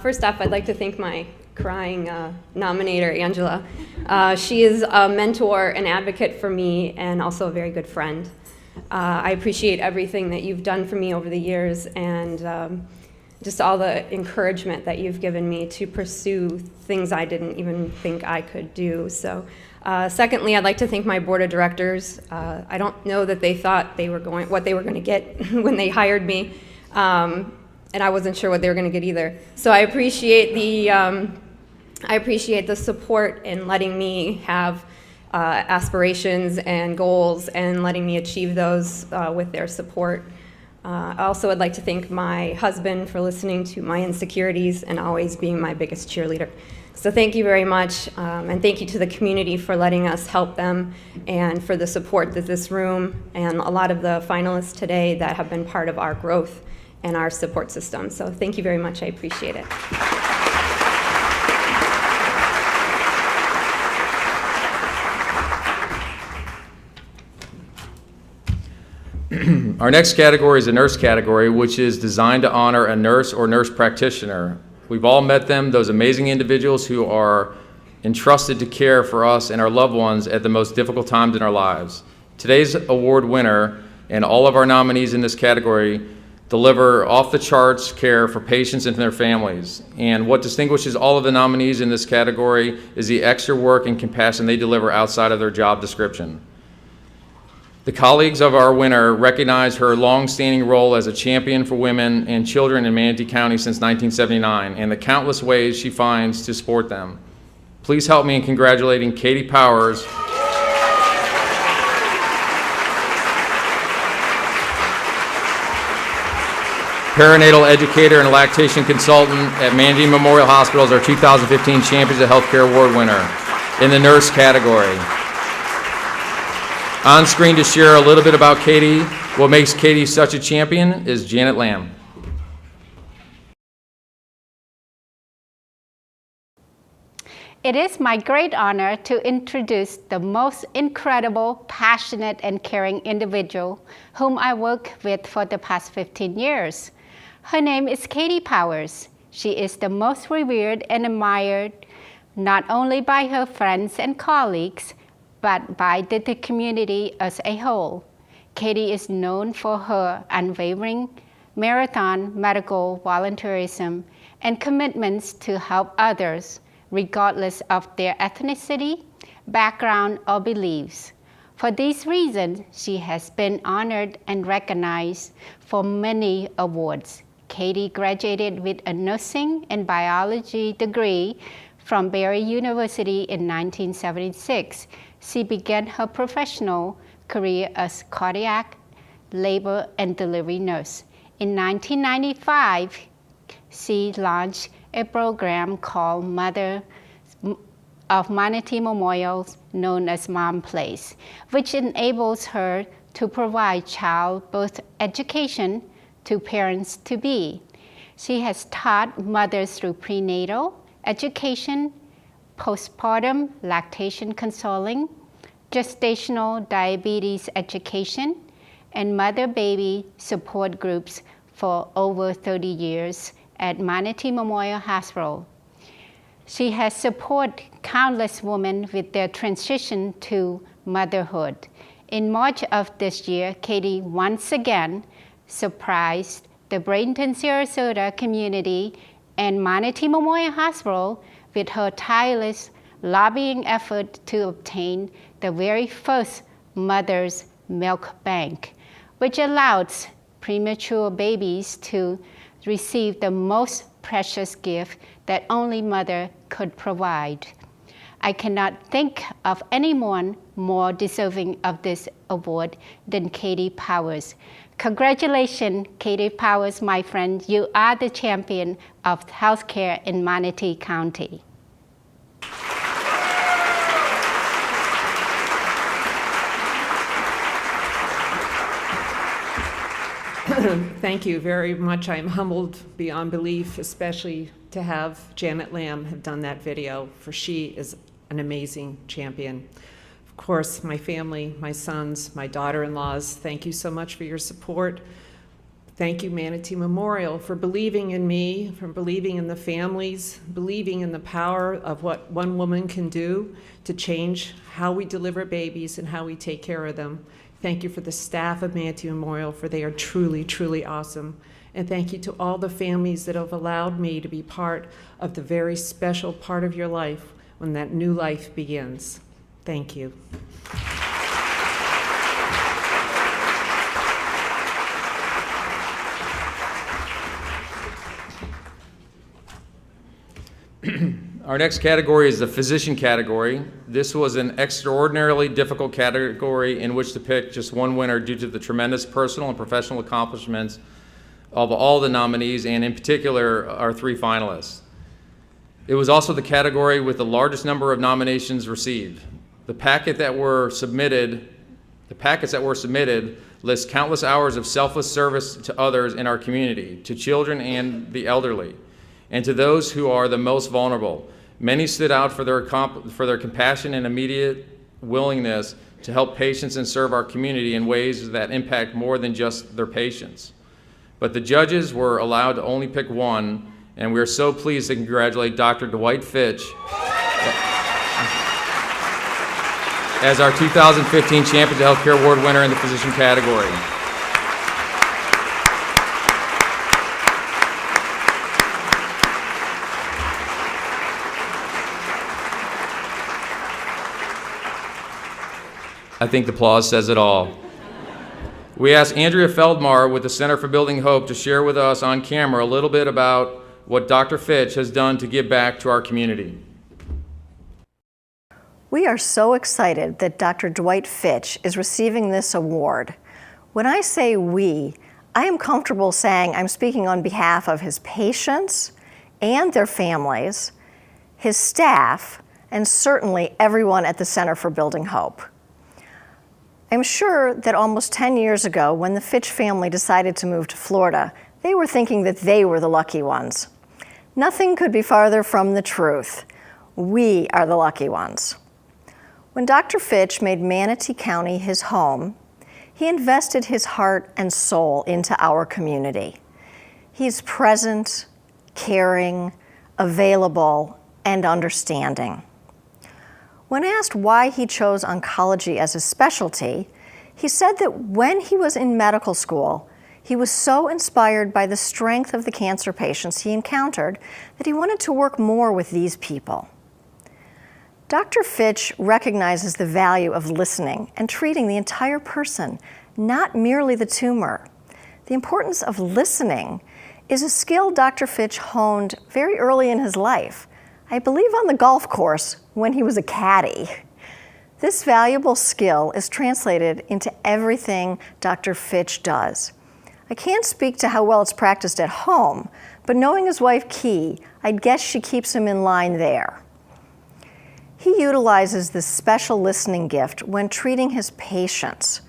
Speaker 12: First off, I'd like to thank my crying nominator, Angela. She is a mentor and advocate for me and also a very good friend. I appreciate everything that you've done for me over the years and just all the encouragement that you've given me to pursue things I didn't even think I could do. So, secondly, I'd like to thank my board of directors. I don't know that they thought what they were going to get when they hired me. And I wasn't sure what they were going to get either. So I appreciate the support in letting me have aspirations and goals and letting me achieve those with their support. I also would like to thank my husband for listening to my insecurities and always being my biggest cheerleader. So thank you very much, and thank you to the community for letting us help them and for the support that this room and a lot of the finalists today that have been part of our growth and our support system. So thank you very much, I appreciate it.
Speaker 4: Our next category is a nurse category, which is designed to honor a nurse or nurse practitioner. We've all met them, those amazing individuals who are entrusted to care for us and our loved ones at the most difficult times in our lives. Today's award winner and all of our nominees in this category deliver off-the-charts care for patients and their families. And what distinguishes all of the nominees in this category is the extra work and compassion they deliver outside of their job description. The colleagues of our winner recognize her long-standing role as a champion for women and children in Manatee County since 1979 and the countless ways she finds to support them. Please help me in congratulating Katie Powers, perinatal educator and lactation consultant at Manatee Memorial Hospital, as our 2015 Champions of Healthcare Award winner in the nurse category. On screen to share a little bit about Katie What makes Katie such a champion is Janet Lamb.
Speaker 13: It is my great honor to introduce the most incredible, passionate, and caring individual whom I worked with for the past 15 years. Her name is Katie Powers. She is the most revered and admired not only by her friends and colleagues, but by the community as a whole. Katie is known for her unwavering marathon medical volunteerism and commitments to help others, regardless of their ethnicity, background, or beliefs. For these reasons, she has been honored and recognized for many awards. Katie graduated with a nursing and biology degree from Barry University in 1976. She began her professional career as cardiac, labor, and delivery nurse. In 1995, she launched a program called Mother of Manatee Memorials, known as Mom Place, which enables her to provide childbirth education to parents-to-be. She has taught mothers through prenatal education, postpartum lactation counseling, gestational diabetes education, and mother-baby support groups for over 30 years at Manatee Memorial Hospital. She has supported countless women with their transition to motherhood. In March of this year, Katie once again surprised the Bradenton, Sarasota community and Manatee Memorial Hospital with her tireless lobbying effort to obtain the very first mother's milk bank, which allows premature babies to receive the most precious gift that only mother could provide. I cannot think of anyone more deserving of this award than Katie Powers. Congratulations, Katie Powers, my friend. You are the champion of healthcare in Manatee County.
Speaker 14: Thank you very much. I'm humbled beyond belief, especially to have Janet Lamb have done that video, for she is an amazing champion. Of course, my family, my sons, my daughter-in-laws, thank you so much for your support. Thank you, Manatee Memorial, for believing in me, for believing in the families, believing in the power of what one woman can do to change how we deliver babies and how we take care of them. Thank you for the staff of Manatee Memorial, for they are truly, truly awesome. And thank you to all the families that have allowed me to be part of the very special part of your life when that new life begins. Thank you.
Speaker 4: Our next category is the physician category. This was an extraordinarily difficult category in which to pick just one winner due to the tremendous personal and professional accomplishments of all the nominees, and in particular, our three finalists. It was also the category with the largest number of nominations received. The packets that were submitted list countless hours of selfless service to others in our community, to children and the elderly, and to those who are the most vulnerable. Many stood out for their compassion and immediate willingness to help patients and serve our community in ways that impact more than just their patients. But the judges were allowed to only pick one, and we are so pleased to congratulate Dr. Dwight Fitch as our 2015 Champions of Healthcare Award winner in the physician category. I think the applause says it all. We asked Andrea Feldmar with the Center for Building Hope to share with us on camera a little bit about what Dr. Fitch has done to give back to our community.
Speaker 15: We are so excited that Dr. Dwight Fitch is receiving this award. When I say we, I am comfortable saying I'm speaking on behalf of his patients and their families, his staff, and certainly everyone at the Center for Building Hope. I'm sure that almost 10 years ago, when the Fitch family decided to move to Florida, they were thinking that they were the lucky ones. Nothing could be farther from the truth. We are the lucky ones. When Dr. Fitch made Manatee County his home, he invested his heart and soul into our community. He's present, caring, available, and understanding. When asked why he chose oncology as his specialty, he said that when he was in medical school, he was so inspired by the strength of the cancer patients he encountered that he wanted to work more with these people. Dr. Fitch recognizes the value of listening and treating the entire person, not merely the tumor. The importance of listening is a skill Dr. Fitch honed very early in his life, I believe on the golf course when he was a caddy. This valuable skill is translated into everything Dr. Fitch does. I can't speak to how well it's practiced at home, but knowing his wife, Key, I'd guess she keeps him in line there. He utilizes this special listening gift when treating his patients,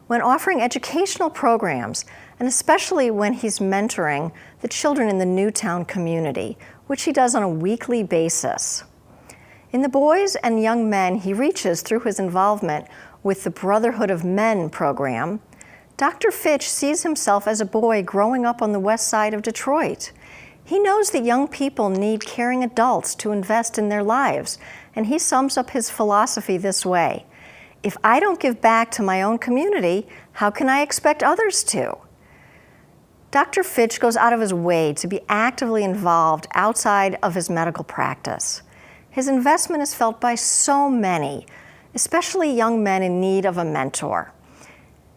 Speaker 15: when offering educational programs, and especially when he's mentoring the children in the Newtown community, which he does on a weekly basis. In the boys and young men he reaches through his involvement with the Brotherhood of Men program, Dr. Fitch sees himself as a boy growing up on the west side of Detroit. He knows that young people need caring adults to invest in their lives, and he sums up his philosophy this way: if I don't give back to my own community, how can I expect others to? Dr. Fitch goes out of his way to be actively involved outside of his medical practice. His investment is felt by so many, especially young men in need of a mentor.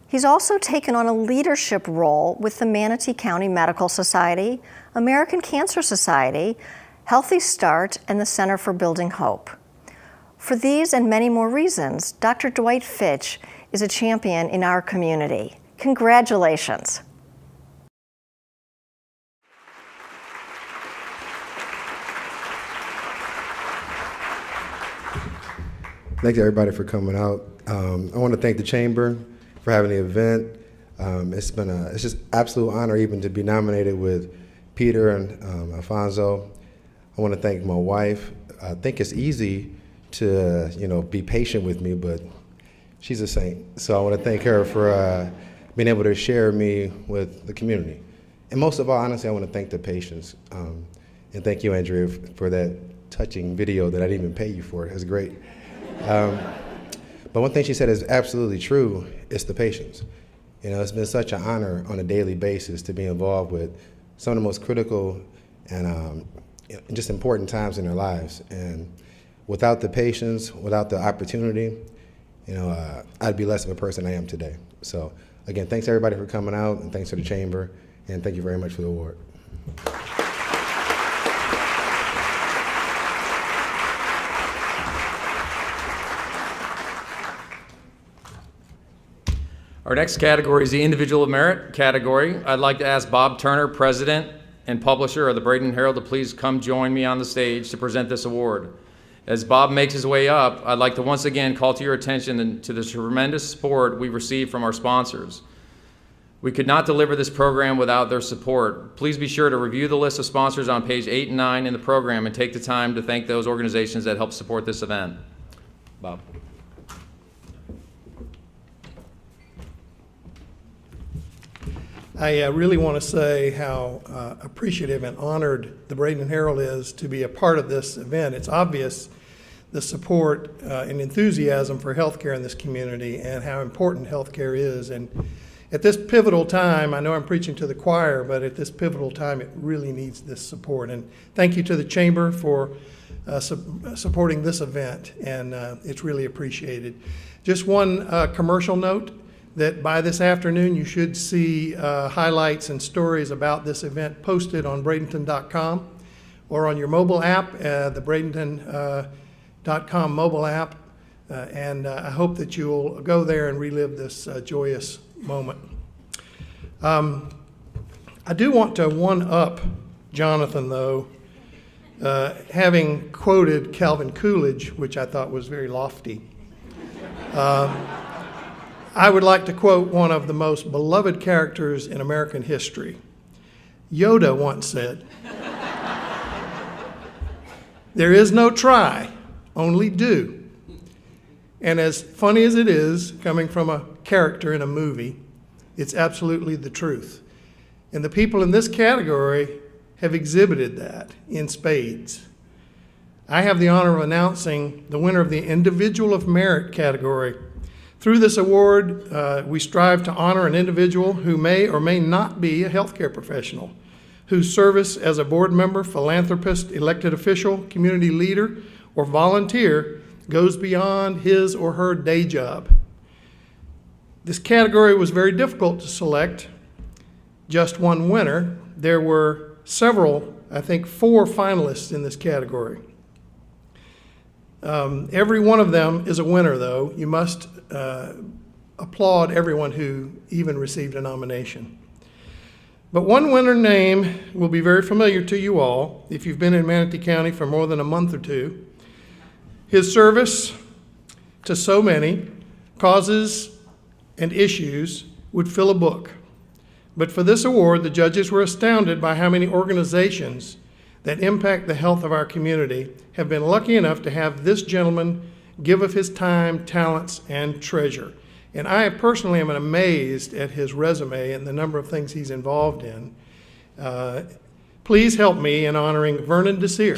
Speaker 15: He's also taken on a leadership role with the Manatee County Medical Society, American Cancer Society, Healthy Start, and the Center for Building Hope. For these and many more reasons, Dr. Dwight Fitch is a champion in our community. Congratulations.
Speaker 16: Thanks everybody for coming out. I want to thank the Chamber for having the event. It's just absolute honor even to be nominated with Peter and Alfonso. I want to thank my wife. I think it's easy to be patient with me, but she's a saint. So I want to thank her for being able to share me with the community. And most of all, honestly, I want to thank the patients. And thank you, Andrea, for that touching video that I didn't even pay you for. It was great. But one thing she said is absolutely true. It's the patients. It's been such an honor on a daily basis to be involved with some of the most critical and just important times in their lives. And without the patients, without the opportunity, I'd be less of a person I am today. So again, thanks everybody for coming out, and thanks to the Chamber, and thank you very much for the award.
Speaker 4: Our next category is the Individual of Merit category. I'd like to ask Bob Turner, President and Publisher of the Bradenton Herald, to please come join me on the stage to present this award. As Bob makes his way up, I'd like to once again call to your attention to the tremendous support we received from our sponsors. We could not deliver this program without their support. Please be sure to review the list of sponsors on page 8 and 9 in the program and take the time to thank those organizations that help support this event. Bob.
Speaker 17: I really want to say how appreciative and honored the Bradenton Herald is to be a part of this event. It's obvious the support and enthusiasm for healthcare in this community and how important healthcare is. And at this pivotal time, I know I'm preaching to the choir, but at this pivotal time, it really needs this support. And thank you to the Chamber for supporting this event, and it's really appreciated. Just one commercial note, that by this afternoon you should see highlights and stories about this event posted on Bradenton.com or on your mobile app, the Bradenton.com mobile app, and I hope that you'll go there and relive this joyous moment. I do want to one-up Jonathan, though, having quoted Calvin Coolidge, which I thought was very lofty. I would like to quote one of the most beloved characters in American history. Yoda once said, "There is no try, only do." And as funny as it is, coming from a character in a movie, it's absolutely the truth. And the people in this category have exhibited that in spades. I have the honor of announcing the winner of the Individual of Merit category. Through this award, we strive to honor an individual who may or may not be a healthcare professional, whose service as a board member, philanthropist, elected official, community leader, or volunteer goes beyond his or her day job. This category was very difficult to select just one winner. There were several, I think 4 finalists in this category. Every one of them is a winner, though. You must applaud everyone who even received a nomination. But one winner name will be very familiar to you all if you've been in Manatee County for more than a month or two. His service to so many causes and issues would fill a book. But for this award, the judges were astounded by how many organizations that impact the health of our community have been lucky enough to have this gentleman give of his time, talents, and treasure. And I personally am amazed at his resume and the number of things he's involved in. Please help me in honoring Vernon Desir.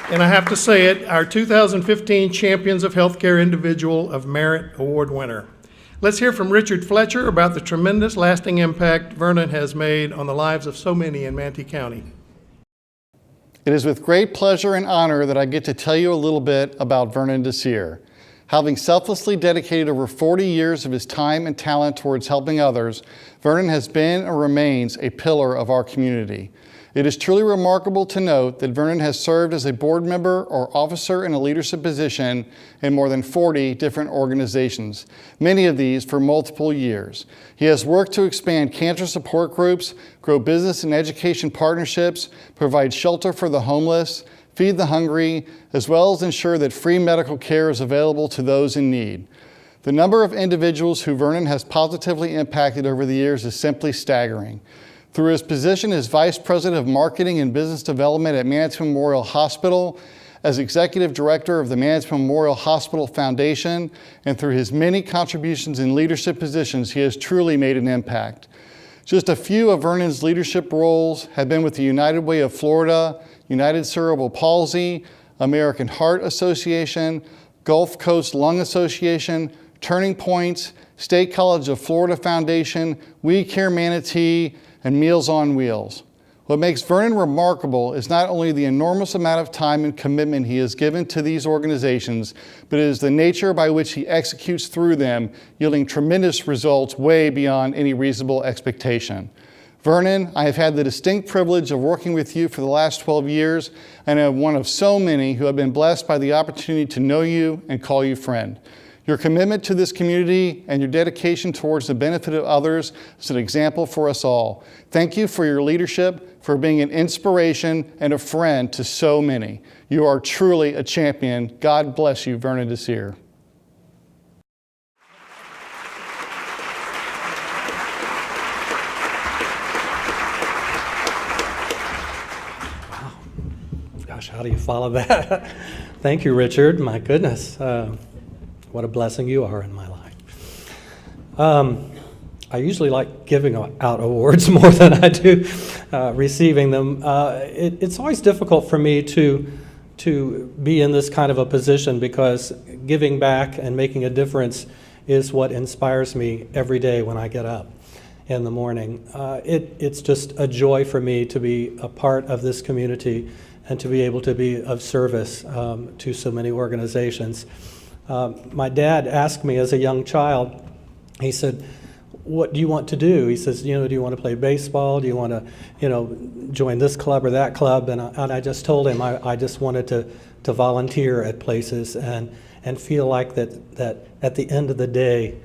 Speaker 17: And I have to say it, our 2015 Champions of Healthcare Individual of Merit Award winner. Let's hear from Richard Fletcher about the tremendous lasting impact Vernon has made on the lives of so many in Manatee County.
Speaker 18: It is with great pleasure and honor that I get to tell you a little bit about Vernon Desir. Having selflessly dedicated over 40 years of his time and talent towards helping others, Vernon has been and remains a pillar of our community. It is truly remarkable to note that Vernon has served as a board member or officer in a leadership position in more than 40 different organizations, many of these for multiple years. He has worked to expand cancer support groups, grow business and education partnerships, provide shelter for the homeless, feed the hungry, as well as ensure that free medical care is available to those in need. The number of individuals who Vernon has positively impacted over the years is simply staggering. Through his position as Vice President of Marketing and Business Development at Manatee Memorial Hospital, as Executive Director of the Manatee Memorial Hospital Foundation, and through his many contributions in leadership positions, he has truly made an impact. Just a few of Vernon's leadership roles have been with the United Way of Florida, United Cerebral Palsy, American Heart Association, Gulf Coast Lung Association, Turning Points, State College of Florida Foundation, We Care Manatee, and Meals on Wheels. What makes Vernon remarkable is not only the enormous amount of time and commitment he has given to these organizations, but it is the nature by which he executes through them, yielding tremendous results way beyond any reasonable expectation. Vernon, I have had the distinct privilege of working with you for the last 12 years, and I am one of so many who have been blessed by the opportunity to know you and call you friend. Your commitment to this community and your dedication towards the benefit of others is an example for us all. Thank you for your leadership, for being an inspiration and a friend to so many. You are truly a champion. God bless you, Vernon Desir.
Speaker 19: Gosh, how do you follow that? Thank you, Richard. My goodness. What a blessing you are in my life. I usually like giving out awards more than I do receiving them. It's always difficult for me to be in this kind of a position because giving back and making a difference is what inspires me every day when I get up in the morning. It's just a joy for me to be a part of this community and to be able to be of service to so many organizations. My dad asked me as a young child, he said, what do you want to do? He says, do you want to play baseball? Do you want to, join this club or that club? And I just told him I just wanted to volunteer at places and feel like that at the end of the day,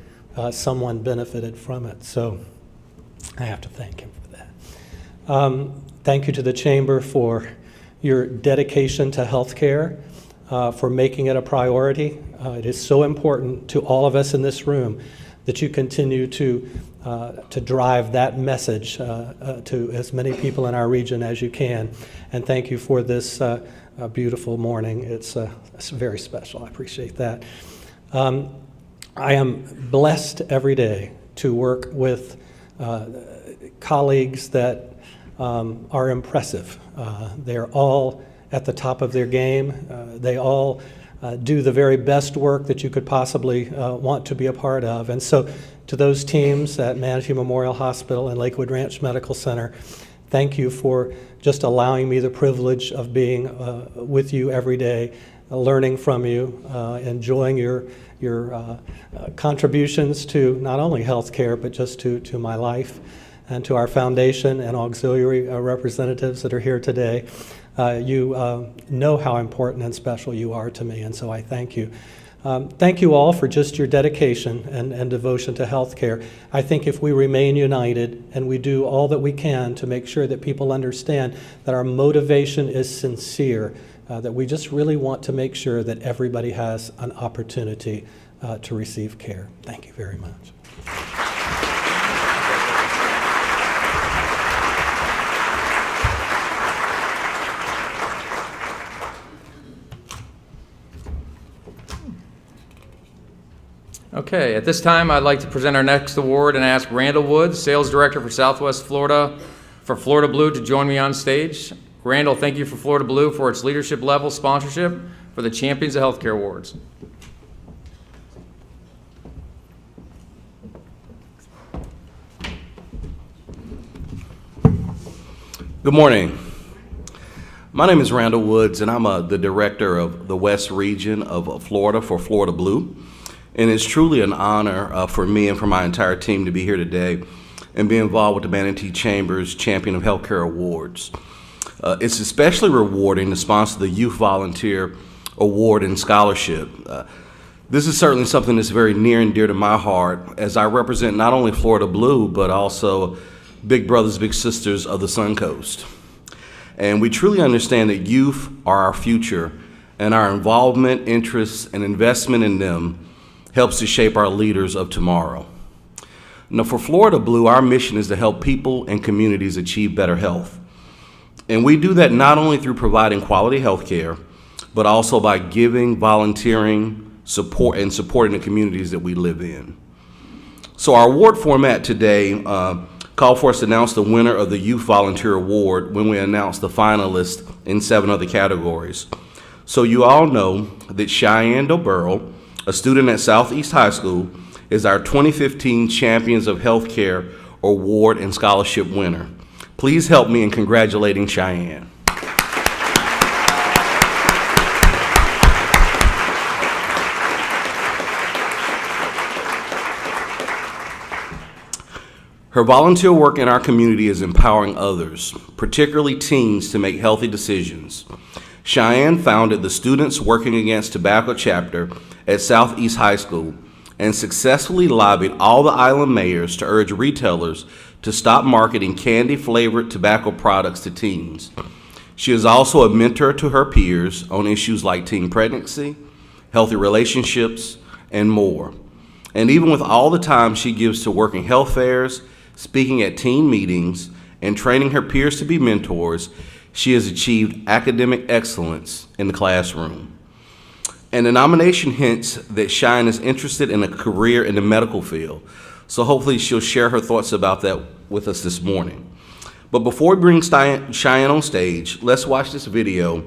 Speaker 19: someone benefited from it. So I have to thank him for that. Thank you to the Chamber for your dedication to healthcare, for making it a priority. It is so important to all of us in this room that you continue to drive that message to as many people in our region as you can. And thank you for this beautiful morning. It's very special. I appreciate that. I am blessed every day to work with colleagues that are impressive. They're all at the top of their game. They all do the very best work that you could possibly want to be a part of. And so to those teams at Manatee Memorial Hospital and Lakewood Ranch Medical Center, thank you for just allowing me the privilege of being with you every day, learning from you, enjoying your contributions to not only healthcare, but just to my life, and to our foundation and auxiliary representatives that are here today. You know how important and special you are to me, and so I thank you. Thank you all for just your dedication and devotion to healthcare. I think if we remain united and we do all that we can to make sure that people understand that our motivation is sincere, that we just really want to make sure that everybody has an opportunity to receive care. Thank you very much.
Speaker 4: Okay, at this time, I'd like to present our next award and ask Randall Woods, Sales Director for Southwest Florida, for Florida Blue, to join me on stage. Randall, thank you for Florida Blue for its leadership level sponsorship for the Champions of Healthcare Awards.
Speaker 20: Good morning. My name is Randall Woods, and I'm the director of the West region of Florida for Florida Blue. And it's truly an honor for me and for my entire team to be here today and be involved with the Manatee Chamber's Champion of Healthcare Awards. It's especially rewarding to sponsor the Youth Volunteer Award and Scholarship. This is certainly something that's very near and dear to my heart, as I represent not only Florida Blue, but also big brothers, big sisters of the Suncoast. And we truly understand that youth are our future, and our involvement, interests, and investment in them helps to shape our leaders of tomorrow. Now, for Florida Blue, our mission is to help people and communities achieve better health. And we do that not only through providing quality health care, but also by giving, volunteering, support, and supporting the communities that we live in. So our award format today called for us to announce the winner of the Youth Volunteer Award when we announce the finalists in 7 other categories. So you all know that Cheyenne Doburl, a student at Southeast High School, is our 2015 Champions of Healthcare Award and Scholarship winner. Please help me in congratulating Cheyenne. Her volunteer work in our community is empowering others, particularly teens, to make healthy decisions. Cheyenne founded the Students Working Against Tobacco chapter at Southeast High School and successfully lobbied all the island mayors to urge retailers to stop marketing candy-flavored tobacco products to teens. She is also a mentor to her peers on issues like teen pregnancy, healthy relationships, and more. And even with all the time she gives to working health fairs, speaking at teen meetings, and training her peers to be mentors, she has achieved academic excellence in the classroom. And the nomination hints that Cheyenne is interested in a career in the medical field, so hopefully she'll share her thoughts about that with us this morning. But before we bring Cheyenne on stage, let's watch this video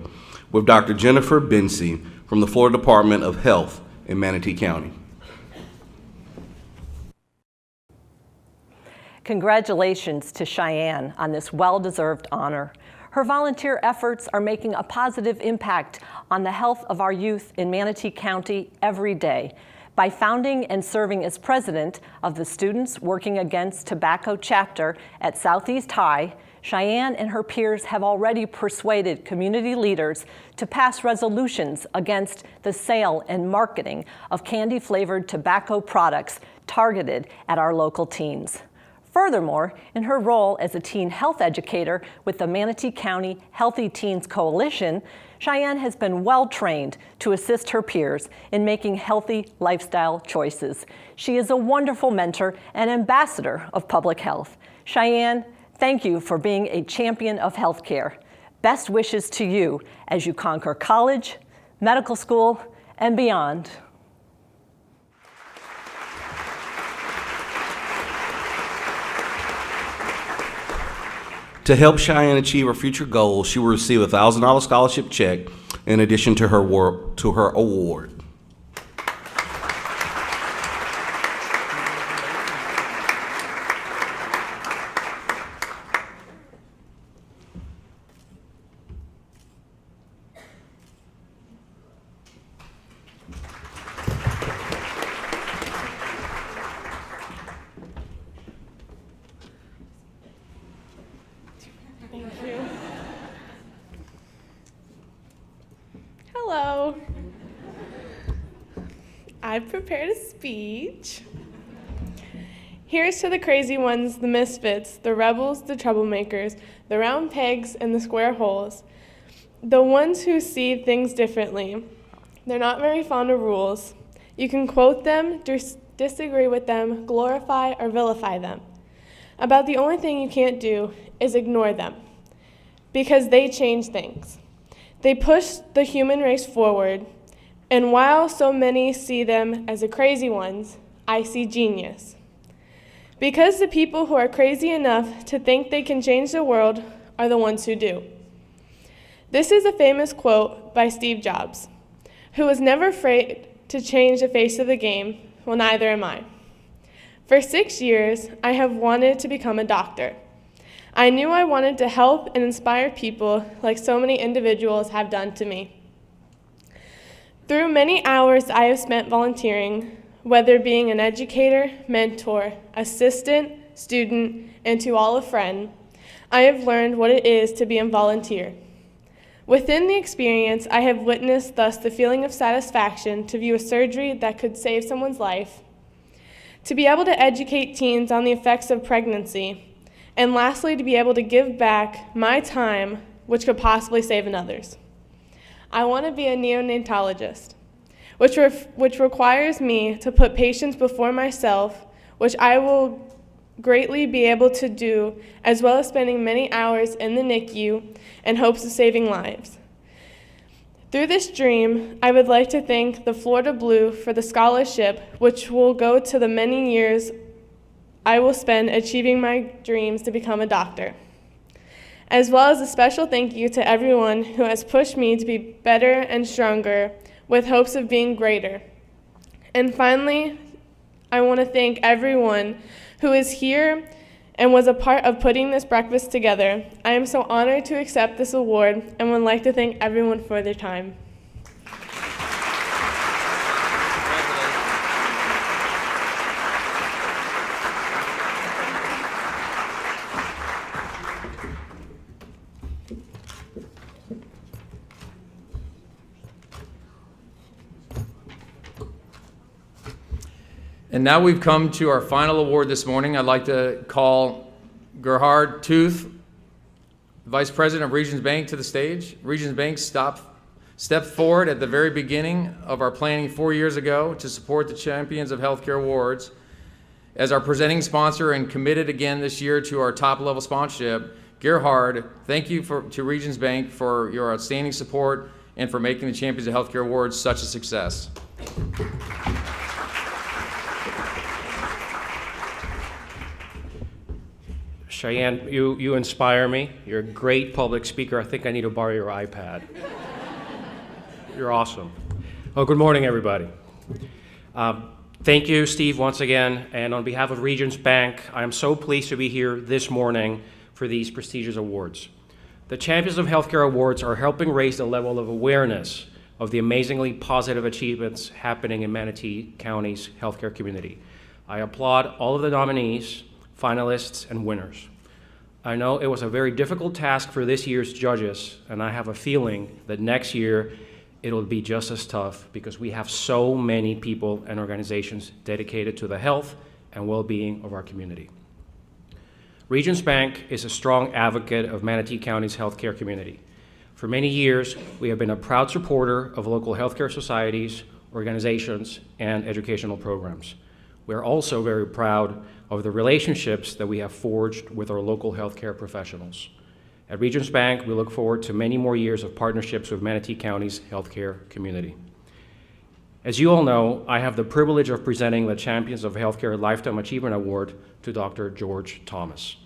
Speaker 20: with Dr. Jennifer Bency from the Florida Department of Health in Manatee County.
Speaker 21: Congratulations to Cheyenne on this well-deserved honor. Her volunteer efforts are making a positive impact on the health of our youth in Manatee County every day. By founding and serving as president of the Students Working Against Tobacco chapter at Southeast High, Cheyenne and her peers have already persuaded community leaders to pass resolutions against the sale and marketing of candy-flavored tobacco products targeted at our local teens. Furthermore, in her role as a teen health educator with the Manatee County Healthy Teens Coalition, Cheyenne has been well-trained to assist her peers in making healthy lifestyle choices. She is a wonderful mentor and ambassador of public health. Cheyenne, thank you for being a champion of healthcare. Best wishes to you as you conquer college, medical school, and beyond.
Speaker 20: To help Cheyenne achieve her future goals, she will receive a $1,000 scholarship check in addition to her award.
Speaker 2: Hello. I've prepared a speech. Here's to the crazy ones, the misfits, the rebels, the troublemakers, the round pegs and the square holes, the ones who see things differently. They're not very fond of rules. You can quote them, disagree with them, glorify or vilify them. About the only thing you can't do is ignore them, because they change things. They push the human race forward, and while so many see them as the crazy ones, I see genius. Because the people who are crazy enough to think they can change the world are the ones who do. This is a famous quote by Steve Jobs, who was never afraid to change the face of the game. Well, neither am I. For 6 years, I have wanted to become a doctor. I knew I wanted to help and inspire people like so many individuals have done to me. Through many hours I have spent volunteering, whether being an educator, mentor, assistant, student, and to all a friend, I have learned what it is to be a volunteer. Within the experience, I have witnessed thus the feeling of satisfaction to view a surgery that could save someone's life, to be able to educate teens on the effects of pregnancy, and lastly, to be able to give back my time, which could possibly save another's. I want to be a neonatologist, which requires me to put patients before myself, which I will greatly be able to do, as well as spending many hours in the NICU in hopes of saving lives. Through this dream, I would like to thank the Florida Blue for the scholarship, which will go to the many years I will spend achieving my dreams to become a doctor, as well as a special thank you to everyone who has pushed me to be better and stronger with hopes of being greater. And finally, I want to thank everyone who is here and was a part of putting this breakfast together. I am so honored to accept this award and would like to thank everyone for their time.
Speaker 4: And now we've come to our final award this morning. I'd like to call Gerhard Tooth, Vice President of Regions Bank, to the stage. Regions Bank stepped forward at the very beginning of our planning 4 years ago to support the Champions of Healthcare Awards as our presenting sponsor and committed again this year to our top-level sponsorship. Gerhard, thank you to Regions Bank for your outstanding support and for making the Champions of Healthcare Awards such a success.
Speaker 3: Cheyenne, you inspire me. You're a great public speaker. I think I need to borrow your iPad. You're awesome. Oh, good morning, everybody. Thank you, Steve, once again. And on behalf of Regions Bank, I am so pleased to be here this morning for these prestigious awards. The Champions of Healthcare Awards are helping raise the level of awareness of the amazingly positive achievements happening in Manatee County's healthcare community. I applaud all of the nominees, finalists, and winners. I know it was a very difficult task for this year's judges, and I have a feeling that next year it'll be just as tough because we have so many people and organizations dedicated to the health and well-being of our community. Regions Bank is a strong advocate of Manatee County's healthcare community. For many years, we have been a proud supporter of local healthcare societies, organizations, and educational programs. We are also very proud of the relationships that we have forged with our local healthcare professionals. At Regions Bank, we look forward to many more years of partnerships with Manatee County's healthcare community. As you all know, I have the privilege of presenting the Champions of Healthcare Lifetime Achievement Award to Dr. George Thomas.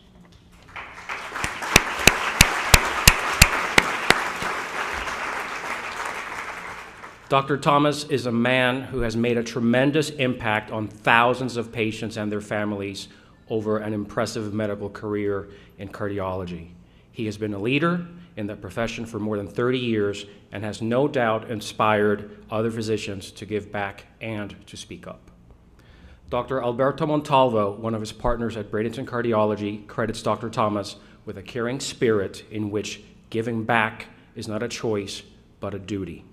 Speaker 3: Dr. Thomas is a man who has made a tremendous impact on thousands of patients and their families over an impressive medical career in cardiology. He has been a leader in the profession for more than 30 years and has no doubt inspired other physicians to give back and to speak up. Dr. Alberto Montalvo, one of his partners at Bradenton Cardiology, credits Dr. Thomas with a caring spirit in which giving back is not a choice, but a duty.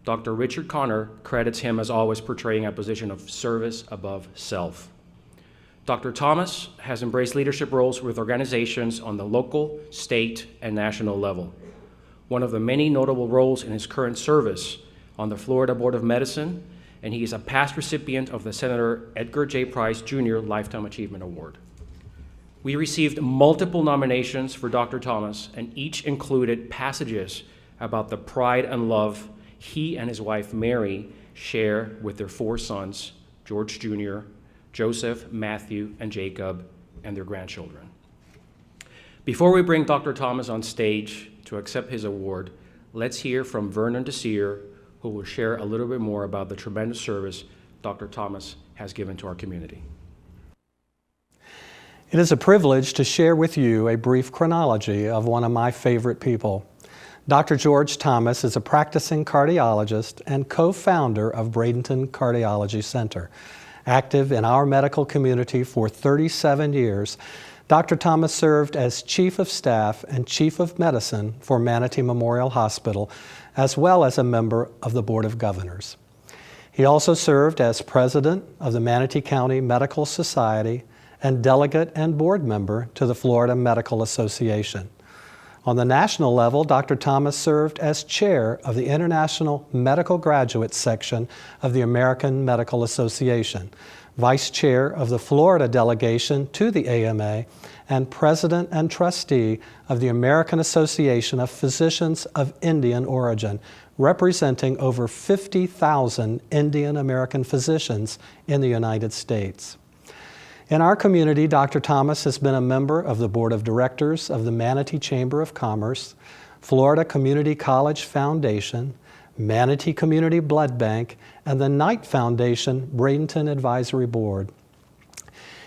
Speaker 3: Dr. Richard Connor credits him as always portraying a position of service above self. Dr. Thomas has embraced leadership roles with organizations on the local, state, and national level. One of the many notable roles in his current service on the Florida Board of Medicine, and he is a past recipient of the Senator Edgar J. Price Jr. Lifetime Achievement Award. We received multiple nominations for Dr. Thomas, and each included passages about the pride and love he and his wife Mary share with their 4 sons, George Jr., Joseph, Matthew, and Jacob, and their grandchildren. Before we bring Dr. Thomas on stage to accept his award, let's hear from Vernon Desir, who will share a little bit more about the tremendous service Dr. Thomas has given to our community.
Speaker 19: It is a privilege to share with you a brief chronology of one of my favorite people. Dr. George Thomas is a practicing cardiologist and co-founder of Bradenton Cardiology Center. Active in our medical community for 37 years, Dr. Thomas served as Chief of Staff and Chief of Medicine for Manatee Memorial Hospital, as well as a member of the Board of Governors. He also served as President of the Manatee County Medical Society and delegate and board member to the Florida Medical Association. On the national level, Dr. Thomas served as chair of the International Medical Graduates section of the American Medical Association, vice chair of the Florida delegation to the AMA, and president and trustee of the American Association of Physicians of Indian Origin, representing over 50,000 Indian American physicians in the United States. In our community, Dr. Thomas has been a member of the Board of Directors of the Manatee Chamber of Commerce, Florida Community College Foundation, Manatee Community Blood Bank, and the Knight Foundation Bradenton Advisory Board.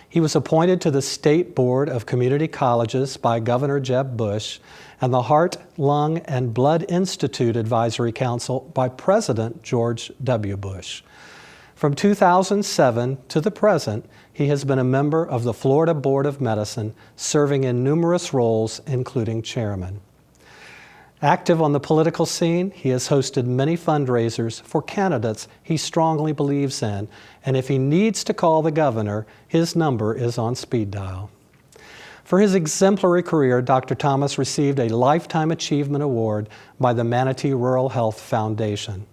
Speaker 19: He was appointed to the State Board of Community Colleges by Governor Jeb Bush and the Heart, Lung, and Blood Institute Advisory Council by President George W. Bush. From 2007 to the present, he has been a member of the Florida Board of Medicine, serving in numerous roles, including chairman. Active on the political scene, he has hosted many fundraisers for candidates he strongly believes in, and if he needs to call the governor, his number is on speed dial. For his exemplary career, Dr. Thomas received a Lifetime Achievement Award by the Manatee Rural Health Foundation.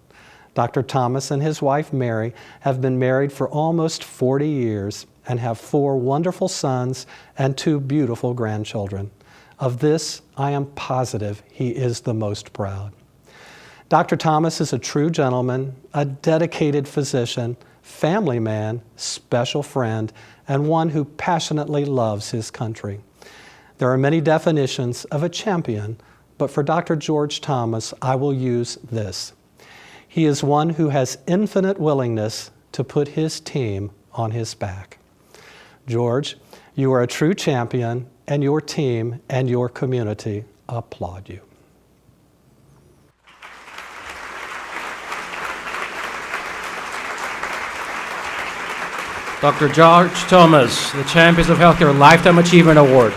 Speaker 19: Dr. Thomas and his wife Mary have been married for almost 40 years and have 4 wonderful sons and 2 beautiful grandchildren. Of this, I am positive he is the most proud. Dr. Thomas is a true gentleman, a dedicated physician, family man, special friend, and one who passionately loves his country. There are many definitions of a champion, but for Dr. George Thomas, I will use this. He is one who has infinite willingness to put his team on his back. George, you are a true champion, and your team and your community applaud you.
Speaker 3: Dr. George Thomas, the Champions of Healthcare Lifetime Achievement Award.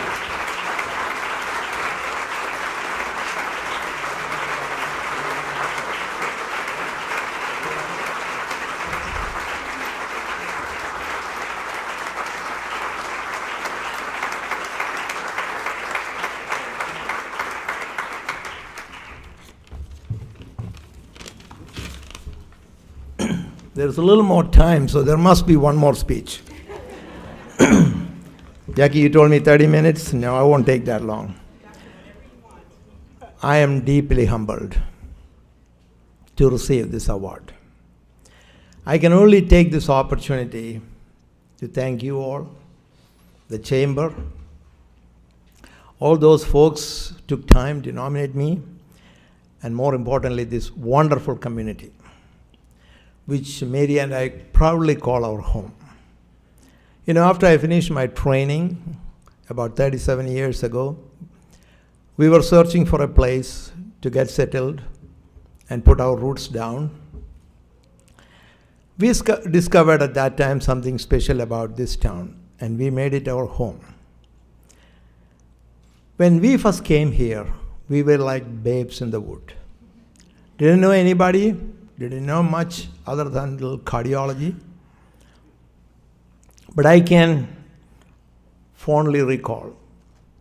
Speaker 1: There's a little more time, so there must be one more speech. Jackie, you told me 30 minutes. No, I won't take that long. I am deeply humbled to receive this award. I can only take this opportunity to thank you all, the Chamber, all those folks took time to nominate me, and more importantly, this wonderful community, which Mary and I proudly call our home. You know, after I finished my training about 37 years ago, we were searching for a place to get settled and put our roots down. We discovered at that time something special about this town, and we made it our home. When we first came here, we were like babes in the wood. Didn't know anybody, didn't know much other than little cardiology. But I can fondly recall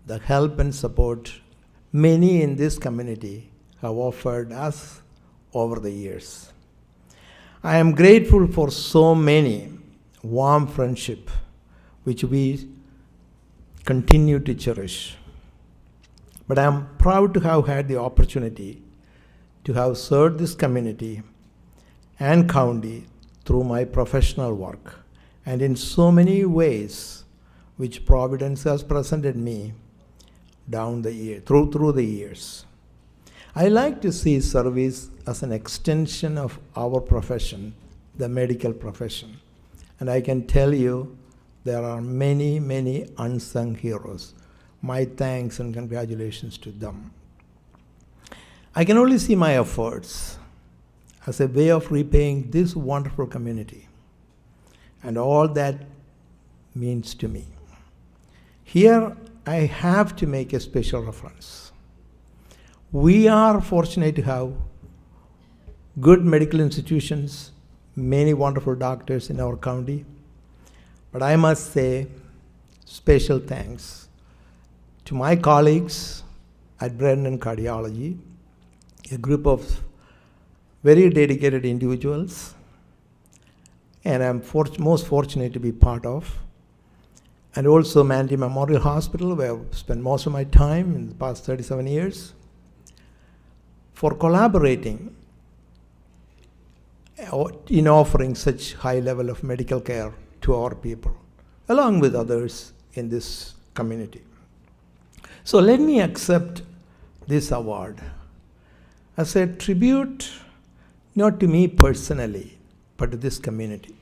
Speaker 1: the help and support many in this community have offered us over the years. I am grateful for so many warm friendship which we continue to cherish. But I am proud to have had the opportunity to have served this community and county through my professional work, and in so many ways which Providence has presented me down the year, through the years. I like to see service as an extension of our profession, the medical profession. And I can tell you there are many, many unsung heroes. My thanks and congratulations to them. I can only see my efforts as a way of repaying this wonderful community and all that means to me. Here, I have to make a special reference. We are fortunate to have good medical institutions, many wonderful doctors in our county, but I must say special thanks to my colleagues at Brennan Cardiology, a group of very dedicated individuals, and I'm most fortunate to be part of, and also Manatee Memorial Hospital, where I've spent most of my time in the past 37 years, for collaborating in offering such high level of medical care to our people, along with others in this community. So let me accept this award as a tribute, not to me personally, but to this community.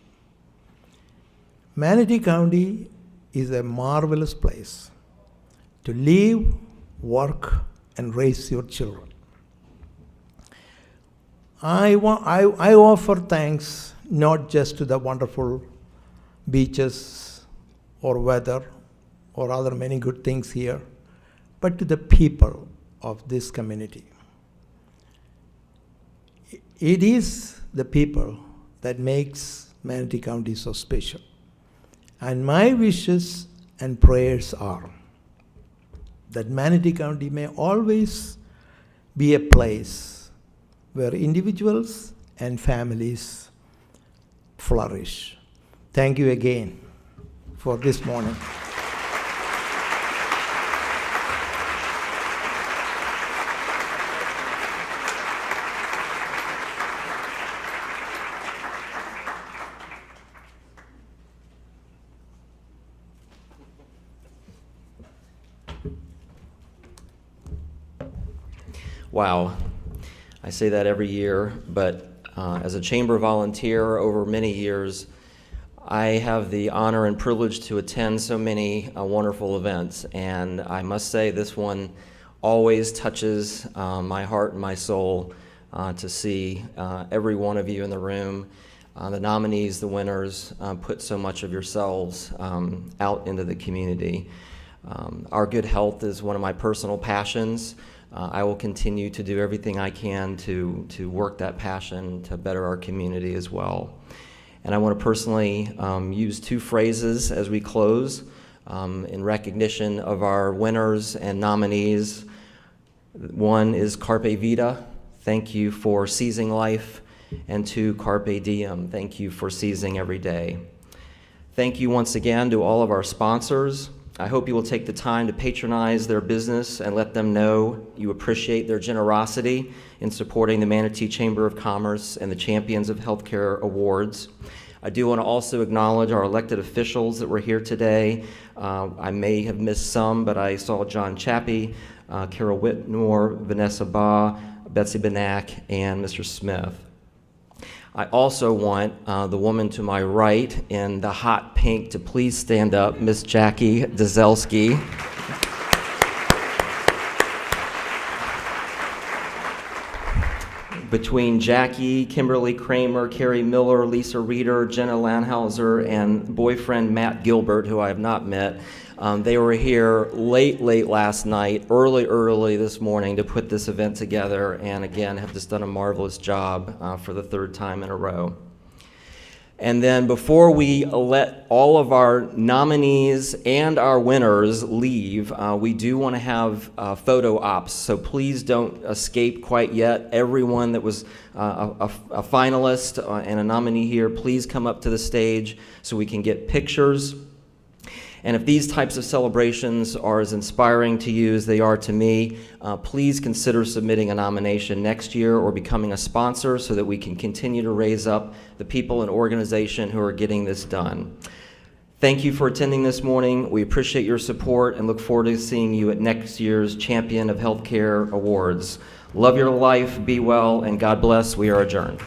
Speaker 1: Manatee County is a marvelous place to live, work, and raise your children. I offer thanks not just to the wonderful beaches or weather or other many good things here, but to the people of this community. It is the people that makes Manatee County so special. And my wishes and prayers are that Manatee County may always be a place where individuals and families flourish. Thank you again for this morning.
Speaker 22: Wow. I say that every year, but as a chamber volunteer over many years, I have the honor and privilege to attend so many wonderful events, and I must say this one always touches my heart and my soul to see every one of you in the room. The nominees, the winners, put so much of yourselves out into the community. Our good health is one of my personal passions. I will continue to do everything I can to work that passion to better our community as well. And I want to personally use two phrases as we close in recognition of our winners and nominees. One is Carpe Vita, thank you for seizing life, and two, Carpe Diem, thank you for seizing every day. Thank you once again to all of our sponsors. I hope you will take the time to patronize their business and let them know you appreciate their generosity in supporting the Manatee Chamber of Commerce and the Champions of Healthcare Awards. I do want to also acknowledge our elected officials that were here today. I may have missed some, but I saw John Chappie, Carol Whitmore, Vanessa Baugh, Betsy Benak, and Mr. Smith. I also want the woman to my right in the hot pink to please stand up, Miss Jackie Dzelski. Between Jackie, Kimberly Kramer, Carrie Miller, Lisa Reeder, Jenna Lanhauser, and boyfriend Matt Gilbert, who I have not met, they were here late last night, early this morning to put this event together, and again have just done a marvelous job for the third time in a row. And then before we let all of our nominees and our winners leave, we do want to have photo ops, so please don't escape quite yet. Everyone that was a finalist and a nominee here, please come up to the stage so we can get pictures. And if these types of celebrations are as inspiring to you as they are to me, please consider submitting a nomination next year or becoming a sponsor so that we can continue to raise up the people and organization who are getting this done. Thank you for attending this morning. We appreciate your support and look forward to seeing you at next year's Champion of Healthcare Awards. Love your life, be well, and God bless. We are adjourned.